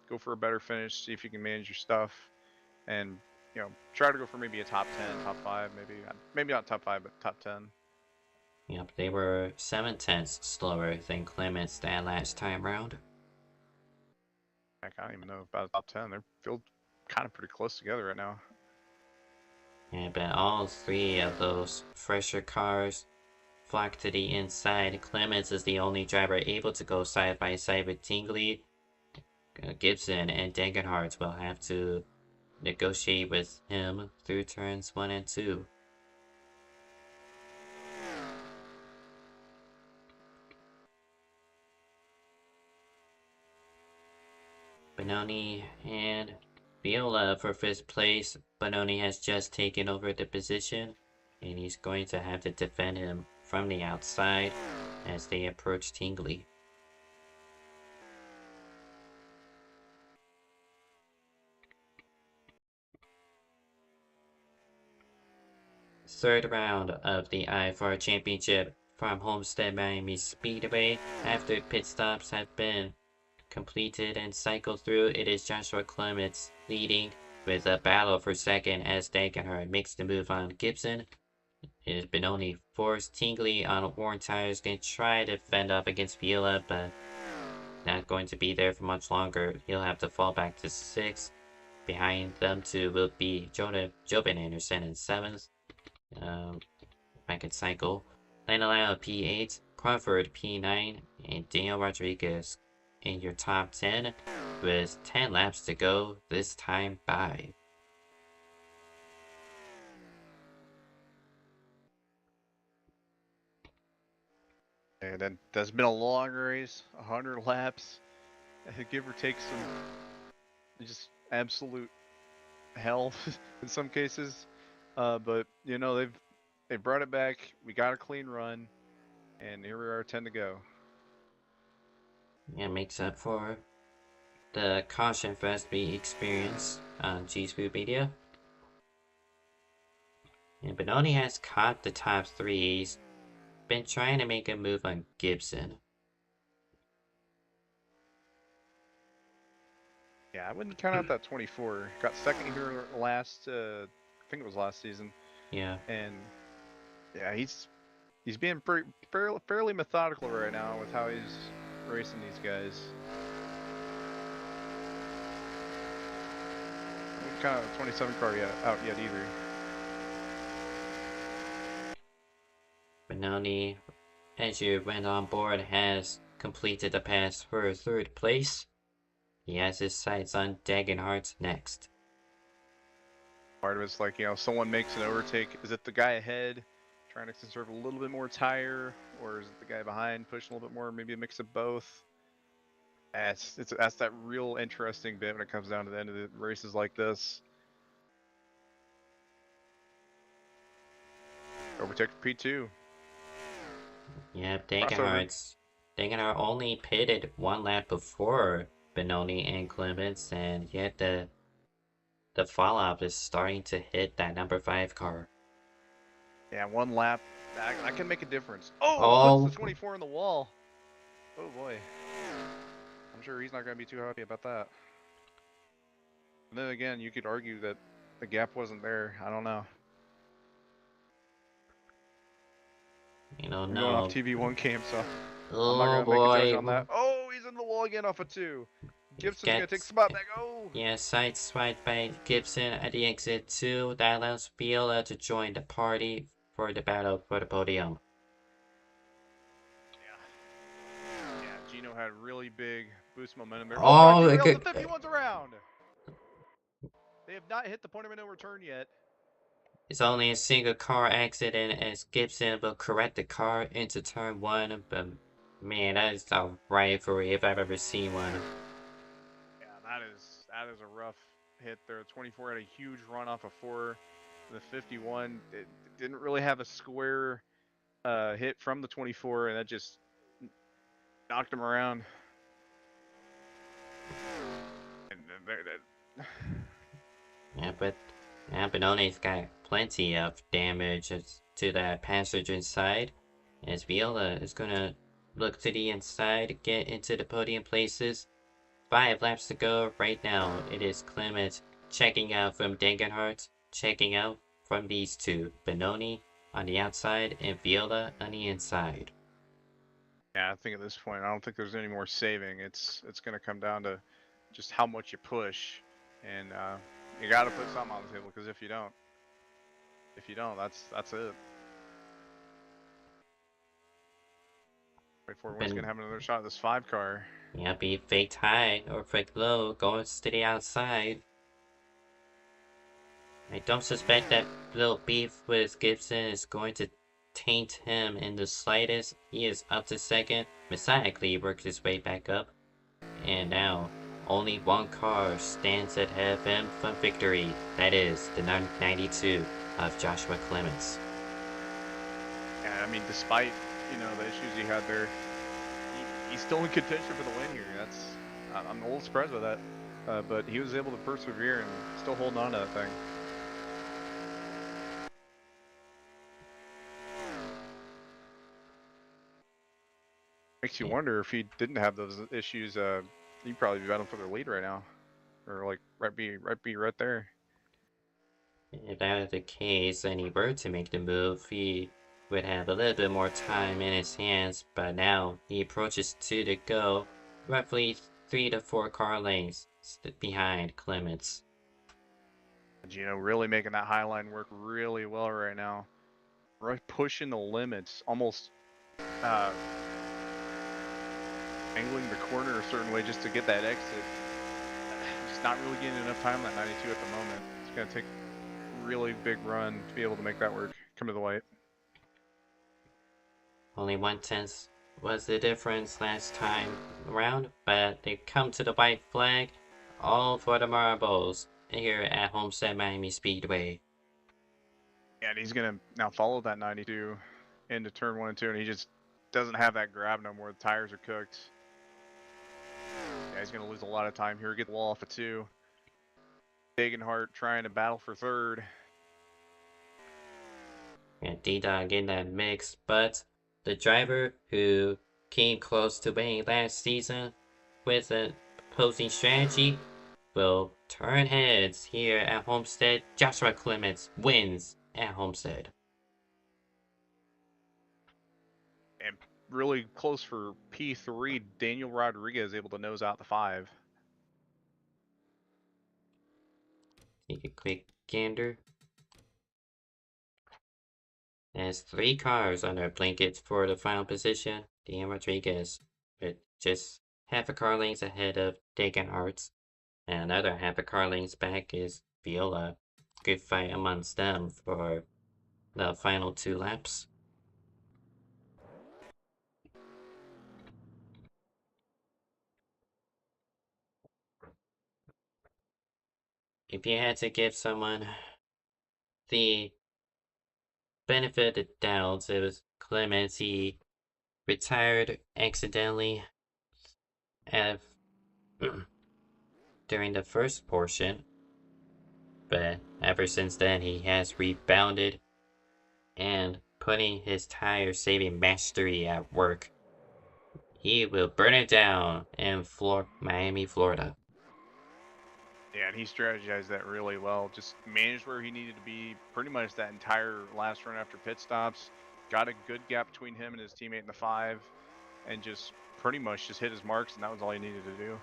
S2: go for a better finish, see if you can manage your stuff, and, try to go for maybe a top 10, top 5, maybe not top 5, but top 10.
S1: Yep, they were 7/10 slower than Clements that last time round.
S2: Heck, I don't even know about top 10. They feel kind of pretty close together right now.
S1: Yeah, but all 3 of those fresher cars flock to the inside. Clements is the only driver able to go side by side with Tingley. Gibson and Degenhart will have to negotiate with him through turns 1 and 2. Benoni and Viola for 5th place. Benoni has just taken over the position, and he's going to have to defend him from the outside as they approach Tingley. Third round of the iFAR Championship from Homestead Miami Speedway. After pit stops have been completed and cycled through, it is Joshua Clements leading with a battle for second as Dagenhart makes the move on Gibson. It has been only forced Tingley on worn tires, going to try to fend up against Viola, but not going to be there for much longer. He'll have to fall back to 6th. Behind them two will be Jobin Anderson in 7th. If I can cycle. Lanalao P8, Crawford P9, and Daniel Rodriguez in your top 10 with 10 laps to go this time by.
S2: And that's been a long race, 100 laps, give or take some just absolute hell in some cases. But you know they brought it back. We got a clean run, and here we are, 10 to go.
S1: Yeah, makes up for the caution fest we experienced on G-Spood Media. And Benoni has caught the top 3. He's been trying to make a move on Gibson.
S2: Yeah, I wouldn't count out that 24. Got second here last, I think it was last season.
S1: Yeah.
S2: And yeah, he's being fairly methodical right now with how he's racing these guys. I wouldn't count out 27 car out yet either.
S1: Benoni, as you went on board, has completed the pass for 3rd place. He has his sights on Dagenhart's next.
S2: Part of it's like, you know, someone makes an overtake. Is it the guy ahead trying to conserve a little bit more tire, or is it the guy behind pushing a little bit more? Maybe a mix of both. That's that real interesting bit when it comes down to the end of the races like this. Overtake for P2.
S1: Yep, Dagenhart only pitted 1 lap before Benoni and Clements, and yet the fallout is starting to hit that number 5 car.
S2: Yeah, 1 lap. I can make a difference. Oh, puts the 24 in the wall. Oh boy. I'm sure he's not going to be too happy about that. And then again, you could argue that the gap wasn't there. I don't know.
S1: You know,
S2: I'm
S1: no.
S2: going off TV1 cam, so
S1: oh,
S2: I'm not going to
S1: boy.
S2: make a judge on that. Oh, he's in the wall again off of 2. Gibson's going to take the spot back. Oh!
S1: Yeah, side swiped by Gibson at the exit 2. That allows Viola to join the party for the battle for the podium.
S2: Yeah, Gino had really big boost momentum there.
S1: Oh,
S2: the 51's around! They have not hit the point of no return yet.
S1: It's only a single car accident as Gibson will correct the car into turn 1, but man, that is a rivalry if I've ever seen one.
S2: Yeah, that is a rough hit there. 24 had a huge run off of 4. The 51 it didn't really have a square hit from the 24, and that just knocked him around.
S1: Yeah, Benoni's got plenty of damage to that passenger side, as Viola is gonna look to the inside, get into the podium places. 5 laps to go right now. It is Clement checking out from Dagenhart, checking out from these two. Benoni on the outside and Viola on the inside.
S2: Yeah, I think at this point, I don't think there's any more saving. It's going to come down to just how much you push, and you got to put something on the table, because if you don't, that's it. 24 one's going to have another shot at this 5 car.
S1: Yeah, be faked high or faked low, goes to the outside. I don't suspect that little beef with Gibson is going to taint him in the slightest. He is up to second, methodically worked his way back up. And now only one car stands ahead of him from victory. That is the 92 of Joshua Clements.
S2: Yeah, I mean, despite the issues he had there, he's still in contention for the win here. I'm a little surprised by that, but he was able to persevere and still holding on to that thing. Makes you wonder if he didn't have those issues, he'd probably be battling for the lead right now, or like right there.
S1: If that was the case and he were to make the move, he would have a little bit more time in his hands, but now he approaches 2 to go, roughly 3 to 4 car lengths behind Clements.
S2: Gino really making that high line work really well right now. Right, pushing the limits, almost angling the corner a certain way just to get that exit. Just not really getting enough time on that 92 at the moment. It's going to take a really big run to be able to make that work. Come to the white.
S1: Only 1/10 was the difference last time around, but they come to the white flag, all for the marbles here at Homestead Miami Speedway.
S2: Yeah, and he's going to now follow that 92 into turn 1 and 2, and he just doesn't have that grab no more. The tires are cooked. Yeah, he's going to lose a lot of time here. Get the wall off of 2. Dagenhart trying to battle for third.
S1: And D-Dog in that mix, but the driver who came close to winning last season with an opposing strategy will turn heads here at Homestead. Joshua Clements wins at Homestead.
S2: And really close for P3. Daniel Rodriguez able to nose out the 5.
S1: Take a quick gander. There's 3 cars under blankets for the final position. Dan Rodriguez, with just half a car length ahead of Dagenhart. And another half a car length back is Viola. Good fight amongst them for the final 2 laps. If you had to give someone the benefit of the doubt, it was Clements. He retired accidentally during the first portion, but ever since then he has rebounded and putting his tire saving mastery at work. He will burn it down in Miami, Florida.
S2: Yeah, and he strategized that really well. Just managed where he needed to be pretty much that entire last run after pit stops. Got a good gap between him and his teammate in the 5, and just pretty much just hit his marks, and that was all he needed to do.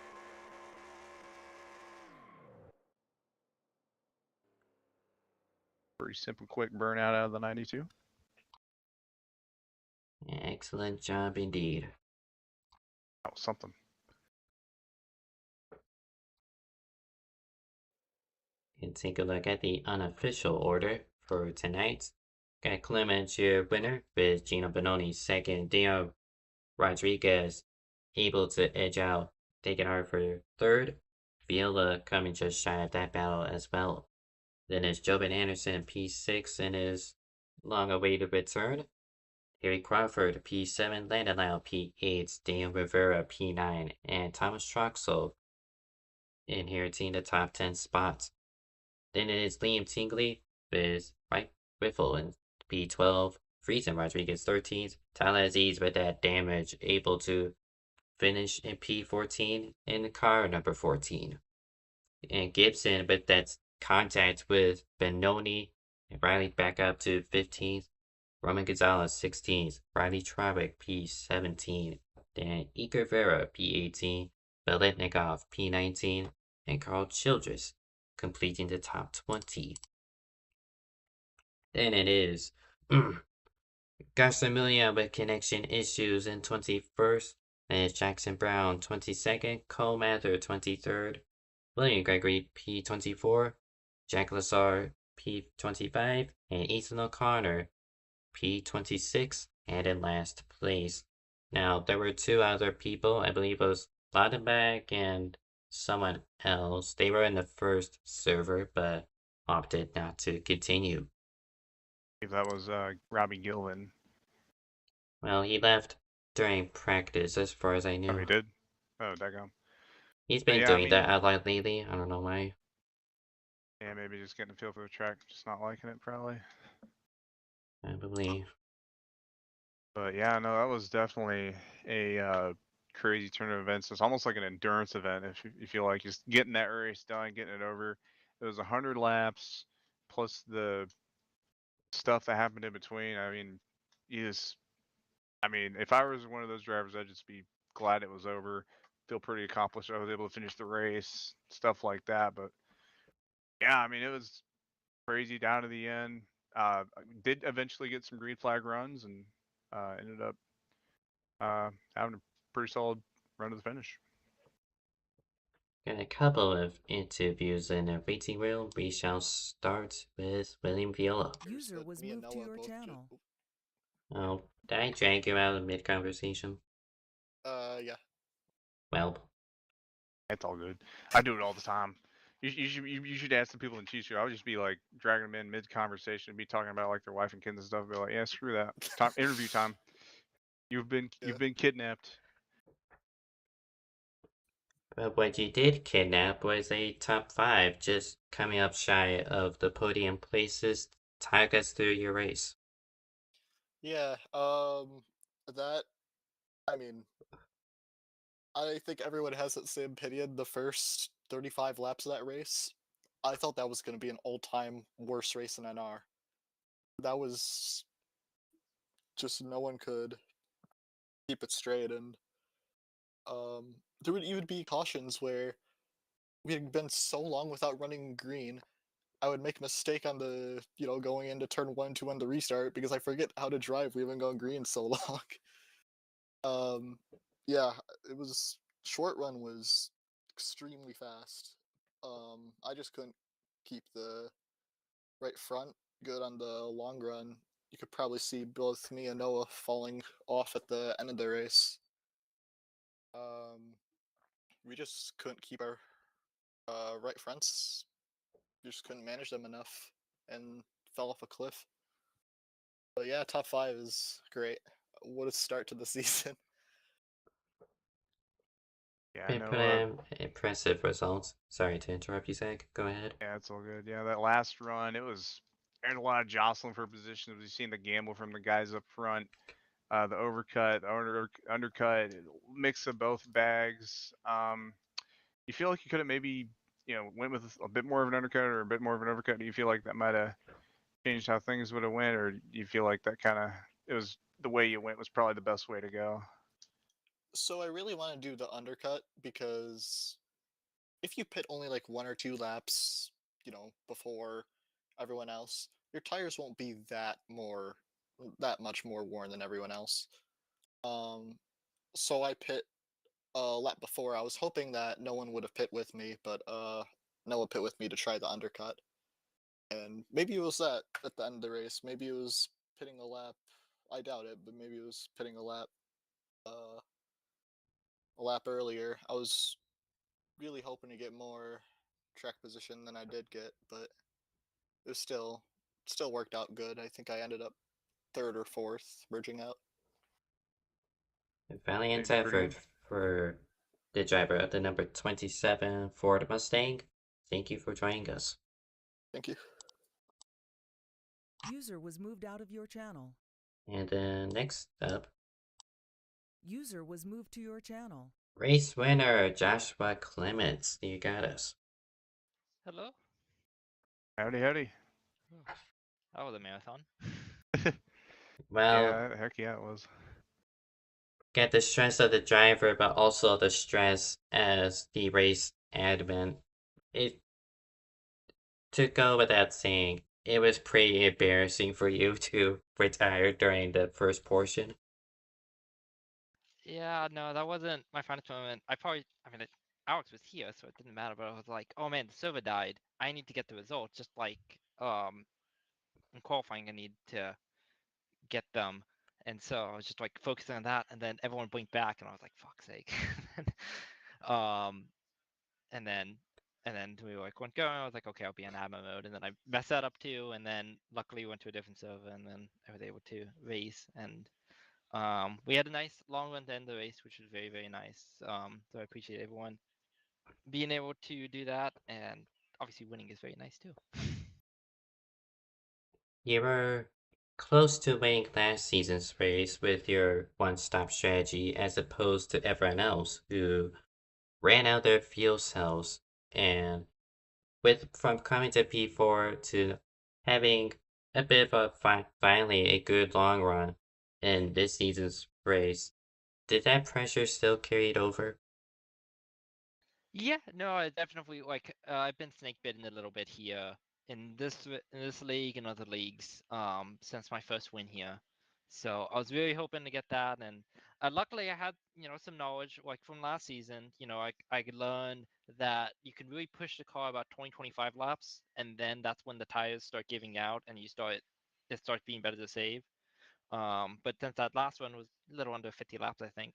S2: Pretty simple, quick burnout out of the 92.
S1: Excellent job indeed.
S2: That was something.
S1: And take a look at the unofficial order for tonight. Got Clements, your winner, with Gino Bononi second. Daniel Rodriguez able to edge out, taking hard for third. Viola coming just shy of that battle as well. Then it's Jobin Anderson, P6, in his long-awaited return. Harry Crawford, P7, Landon Lyle, P8, Dan Rivera, P9, and Thomas Troxel inheriting the top 10 spots. Then it is Liam Tingley with Mike Wiffle in P12, Friesen Rodriguez 13th, Tyler Aziz with that damage, able to finish in P14 in car number 14. And Gibson with that contact with Benoni and Riley back up to 15th. Roman Gonzalez 16th, Riley Trawick P17, then Iker Vera P18, Beletnikov P19, and Carl Childress completing the top 20. Then it is Garcia with connection issues in 21st, then it's Jackson Brown 22nd, Cole Mather 23rd, William Gregory P24, Jack Lazar P25, and Ethan O'Connor P26, and in last place. Now, there were 2 other people, I believe it was Laudenbach and someone else. They were in the first server, but opted not to continue.
S2: If that was Robbie Gilvin.
S1: Well, he left during practice, as far as I
S2: Oh, he
S1: knew.
S2: did? Oh, daggone.
S1: He's
S2: But
S1: been
S2: yeah, I
S1: doing that
S2: mean,
S1: a lot lately. I don't know why.
S2: yeah, maybe just getting a feel for the track, just not liking it probably.
S1: I believe.
S2: But yeah, no, that was definitely a crazy turn of events. It's almost like an endurance event if you feel like just getting that race done, getting it over. It was 100 laps plus the stuff that happened in between. I mean, you just, I mean, if I was one of those drivers, I'd just be glad it was over. Feel pretty accomplished. I was able to finish the race, stuff like that. But yeah, I mean, it was crazy down to the end. I did eventually get some green flag runs and ended up having a pretty solid run to the finish.
S1: Got a couple of interviews in a waiting room. We shall start with William Viola.
S3: User was
S4: Me and
S3: moved to
S4: Noah
S3: your
S4: both
S3: channel.
S1: Oh, did I drag you out of mid-conversation?
S4: yeah.
S1: Well,
S2: It's all good. I do it all the time. You should ask the people in Chichu. I would just be like dragging them in mid conversation, be talking about like their wife and kids and stuff. Be like, yeah, screw that. Time interview time.
S4: Yeah.
S2: You've been kidnapped.
S1: but what you did kidnap was a top 5, just coming up shy of the podium places. Talk us through your race.
S4: Yeah. That. I mean, I think everyone has that same opinion. The first 35 laps of that race, I thought that was going to be an all-time worst race in NR. That was just no one could keep it straight, and there would even be cautions where we had been so long without running green. I would make a mistake on the, going into turn 1 2 on the restart because I forget how to drive. We haven't gone green so long. Um, yeah, it was short run was extremely fast. I just couldn't keep the right front good on the long run. You could probably see both me and Noah falling off at the end of the race. We just couldn't keep our right fronts. We just couldn't manage them enough and fell off a cliff. But yeah, top 5 is great. What a start to the season.
S2: Yeah, I
S1: Been
S2: know.
S1: pretty impressive results. Sorry to interrupt you, Zach. Go ahead.
S2: Yeah, it's all good. Yeah, that last run, there's a lot of jostling for positions. We've seen the gamble from the guys up front, the overcut, the undercut, mix of both bags. You feel like you could have maybe, went with a bit more of an undercut or a bit more of an overcut? Do you feel like that might have changed how things would have went, or do you feel like that kind of it was the way you went was probably the best way to go?
S4: So I really want to do the undercut because if you pit only like 1 or 2 laps, before everyone else, your tires won't be that much more worn than everyone else. Um, so I pit a lap before. I was hoping that no one would have pit with me, but no one pit with me to try the undercut. And maybe it was that at the end of the race. Maybe it was pitting a lap. I doubt it, but maybe it was pitting uh, a lap earlier. I was really hoping to get more track position than I did get, but it was still worked out good. I think I ended up third or fourth, merging out.
S1: A valiant
S2: Hey, pretty
S1: effort
S2: good.
S1: for the driver of the number 27 Ford Mustang. Thank you for joining us.
S4: Thank you.
S3: User was moved out of your channel.
S1: And next up,
S3: User was moved to your channel.
S1: race winner Joshua Clements. You got us.
S5: Hello?
S2: Howdy, howdy.
S5: Oh, that was a marathon.
S1: Well,
S2: Yeah, heck yeah, it was.
S1: get the stress of the driver, but also the stress as the race admin. It to go without saying, it was pretty embarrassing for you to retire during the first portion.
S5: Yeah, no, that wasn't my finest moment. Alex was here, so it didn't matter, but I was like, oh man, the server died. I need to get the results, just like, in qualifying, I need to get them. And so I was just like focusing on that, and then everyone blinked back, and I was like, fuck's sake. um, and then we were like went going. I was like, okay, I'll be in admin mode, and then I messed that up too. And then luckily went to a different server, and then I was able to race. And we had a nice long run to end the race, which was very very nice. So I appreciate everyone being able to do that, and obviously winning is very nice too.
S1: You were close to winning last season's race with your one-stop strategy as opposed to everyone else who ran out their fuel cells and from coming to P4 to having a bit of finally a good long run in this season's race, did that pressure still carry it over?
S5: Yeah, no, I definitely like I've been snake bitten a little bit here in this league and other leagues since my first win here. So I was really hoping to get that, and luckily I had some knowledge like from last season. I learned that you can really push the car about 20-25 laps, and then that's when the tires start giving out and it starts being better to save. But since that last one was a little under 50 laps, I think,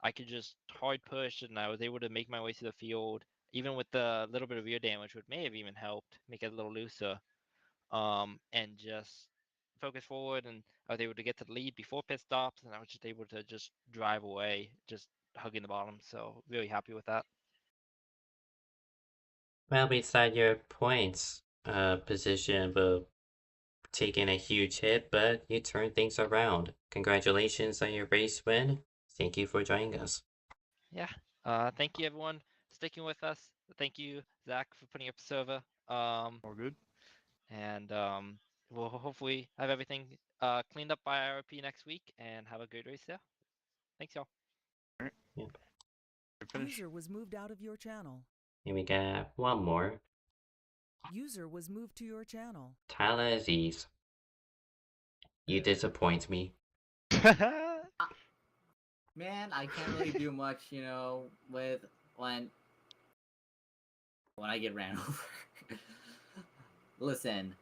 S5: I could just hard push and I was able to make my way through the field, even with the little bit of rear damage, which may have even helped make it a little looser. And just focus forward, and I was able to get to the lead before pit stops, and I was just able to just drive away, just hugging the bottom. So really happy with that.
S1: Well, beside your points position, but taking a huge hit, but you turned things around. Congratulations on your race win. Thank you for joining us.
S5: Yeah. Thank you everyone for sticking with us. Thank you, Zach, for putting up the server.
S2: All good.
S5: And we'll hopefully have everything cleaned up by IRP next week and have a good race there. Thanks, y'all.
S2: All right.
S1: Yeah.
S2: Finish.
S3: User was moved out of your channel.
S1: And we got one more.
S3: User was moved to your channel.
S1: Tala Aziz. You disappoint me.
S6: Man, I can't really do much, with when I get ran over. Listen.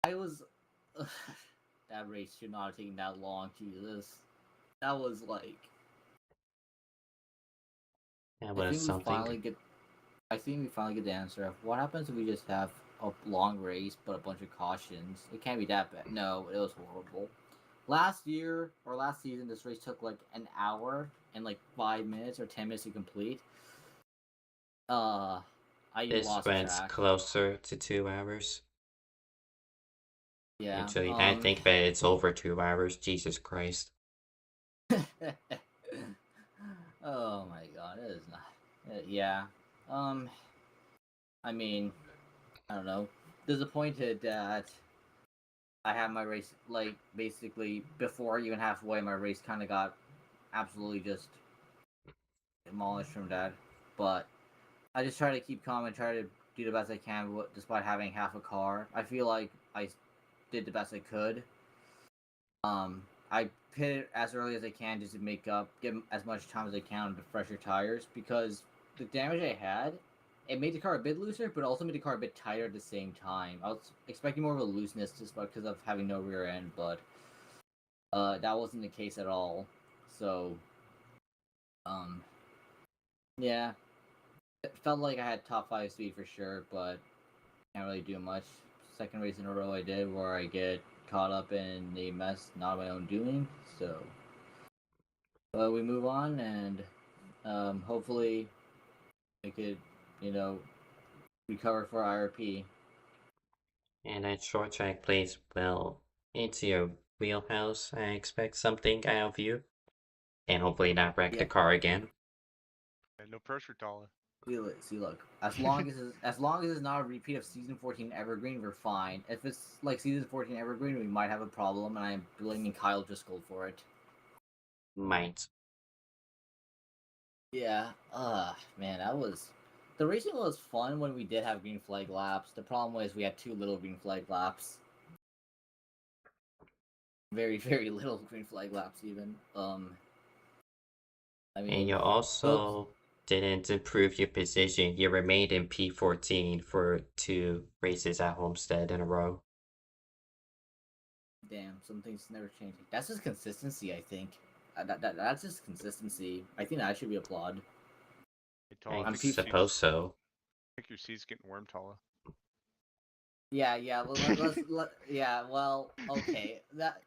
S6: I was that race should not have taken that long, Jesus. That was like
S1: That
S6: I
S1: was
S6: think we
S1: something.
S6: finally get the answer of what happens if we just have a long race but a bunch of cautions. It can't be that bad. No, it was horrible. Last season, this race took like an hour and like 5 minutes or 10 minutes to complete. I
S1: This
S6: lost
S1: went
S6: track.
S1: closer to 2 hours.
S6: Yeah.
S1: Actually, I think that it's over 2 hours. Jesus Christ.
S6: Oh my god, it is not. Yeah. I mean, I don't know. Disappointed that I had my race, like, basically, before even halfway, my race kind of got absolutely just demolished from that. But I just try to keep calm and try to do the best I can despite having half a car. I feel like I did the best I could. I pitted as early as I can just to give as much time as I can on the fresher tires because the damage I had, it made the car a bit looser, but also made the car a bit tighter at the same time. I was expecting more of a looseness just because of having no rear end, but that wasn't the case at all. So, yeah, it felt like I had top 5 speed for sure, but can't really do much. Second race in a row I did where I get caught up in a mess not my own doing. So, but we move on, and hopefully I could, recover for IRP.
S1: And that short track plays well into your wheelhouse. I expect something out of you. And hopefully not wreck the car again.
S2: No pressure, Tala.
S6: See, look. As long as it's not a repeat of season 14 Evergreen, we're fine. If it's like season 14 Evergreen, we might have a problem, and I'm blaming Kyle Driscoll for it.
S1: Might.
S6: Yeah. Man, the racing was fun when we did have green flag laps. The problem was we had too little green flag laps. Very, very little green flag laps, even. I mean,
S1: And you also didn't improve your position. You remained in P14 for 2 races at Homestead in a row.
S6: damn, some things never change. That's just consistency, I think. That's just consistency. I think that should be applauded.
S2: Hey, Tall,
S1: I
S6: I'm
S1: suppose so.
S2: I think your seat's getting warm, Tala.
S6: Yeah, yeah, well, okay. That's.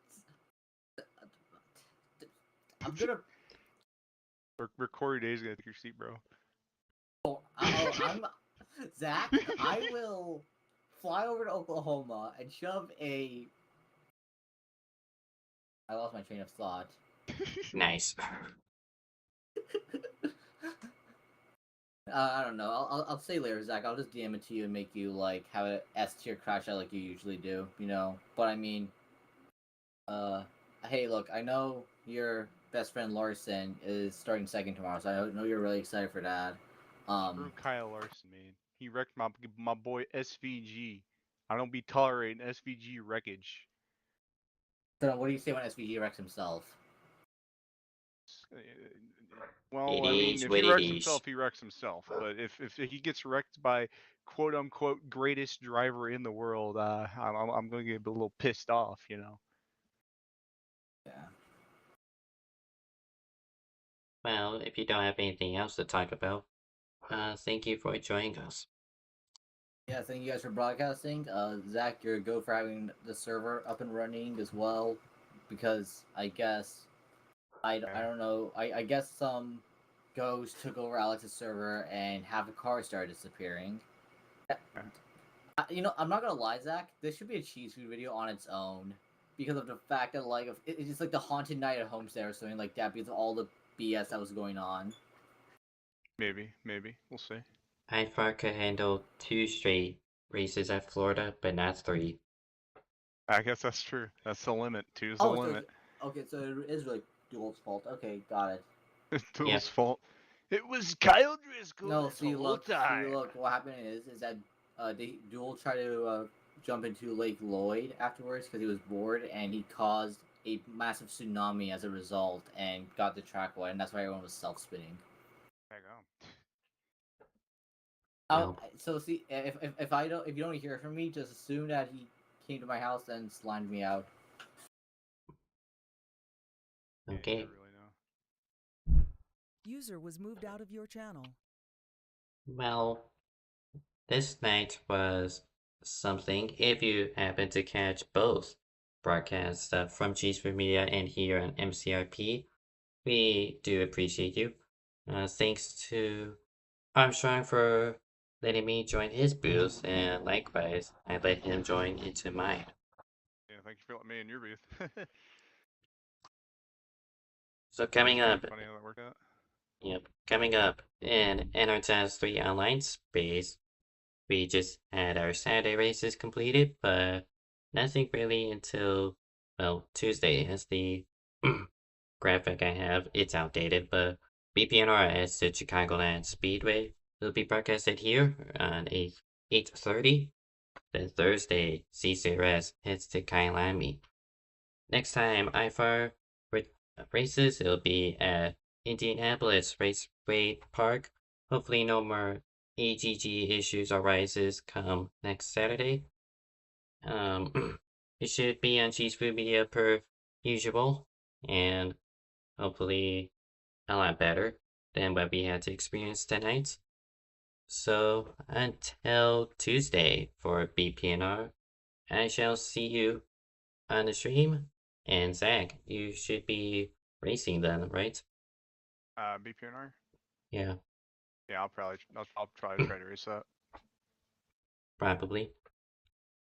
S6: I'm gonna.
S2: Corey Day's gonna take your seat, bro.
S6: I'm. Zach, I will fly over to Oklahoma and shove a. I lost my train of thought.
S1: Nice.
S6: I don't know. I'll say later, Zach. I'll just DM it to you and make you like have a S tier crash out like you usually do, you know. But I mean, hey, look, I know your best friend Larson is starting second tomorrow, so I know you're really excited for that.
S2: Screw Kyle Larson, man. He wrecked my boy SVG. I don't be tolerating SVG wreckage.
S6: So what do you say when SVG wrecks himself?
S2: Well,
S1: It
S2: I mean,
S1: is
S2: if
S1: what
S2: he
S1: it
S2: wrecks
S1: is.
S2: himself, he wrecks himself. But if he gets wrecked by quote unquote greatest driver in the world, I'm gonna get a little pissed off, you know.
S6: Yeah.
S1: Well, if you don't have anything else to talk about, thank you for joining us.
S6: Yeah, thank you guys for broadcasting. Zach, you're a go for having the server up and running as well, because I guess I don't know. I guess some ghost took over Alex's server and half the cars started disappearing. You know, I'm not gonna lie, Zach. This should be a cheese food video on its own because of the fact that like it's just like the haunted night at Homestead or something like that because of all the BS that was going on.
S2: Maybe, we'll see.
S1: iFAR could handle 2 straight races at Florida, but not 3.
S2: I guess that's true. That's the limit. Two's the
S6: Oh,
S2: limit.
S6: okay, so it is really Duel's fault. Okay, got it.
S2: It's Duel's
S1: Yep.
S2: fault. It was Kyle Driscoll
S6: No,
S2: this
S6: see,
S2: whole
S6: look,
S2: time.
S6: what happened is that Duel tried to jump into Lake Lloyd afterwards because he was bored, and he caused a massive tsunami as a result, and got the track wide, and that's why everyone was self-spinning.
S2: There you go.
S6: Oh,
S1: Well,
S6: so see, if you don't hear from me, just assume that he came to my house and slimed me out.
S2: Yeah,
S1: okay.
S2: you really know.
S3: User was moved out of your channel.
S1: Well, this night was something. If you happen to catch both broadcasts from Cheesefood Media and here on MCRP, we do appreciate you. Thanks to Armstrong for letting me join his booth, and likewise, I let him join into mine.
S2: Yeah, thank you for letting me in your booth.
S1: So coming up,
S2: Funny how that worked out.
S1: yep, coming up in NR2003 online space, we just had our Saturday races completed, but nothing really until, well, Tuesday. As the graphic I have, it's outdated, but BPNR as the Chicagoland Speedway will be broadcasted here on 8:30. Then Thursday, CCRS heads to Kailami. Next time iFAR races, it'll be at Indianapolis Raceway Park. Hopefully no more AGG issues arises come next Saturday. It should be on Cheese Food Media per usual, and hopefully a lot better than what we had to experience tonight. So until Tuesday for BPNR, I shall see you on the stream. And Zach, you should be racing then, right?
S2: BPNR?
S1: Yeah,
S2: Yeah, I'll try to race that.
S1: probably.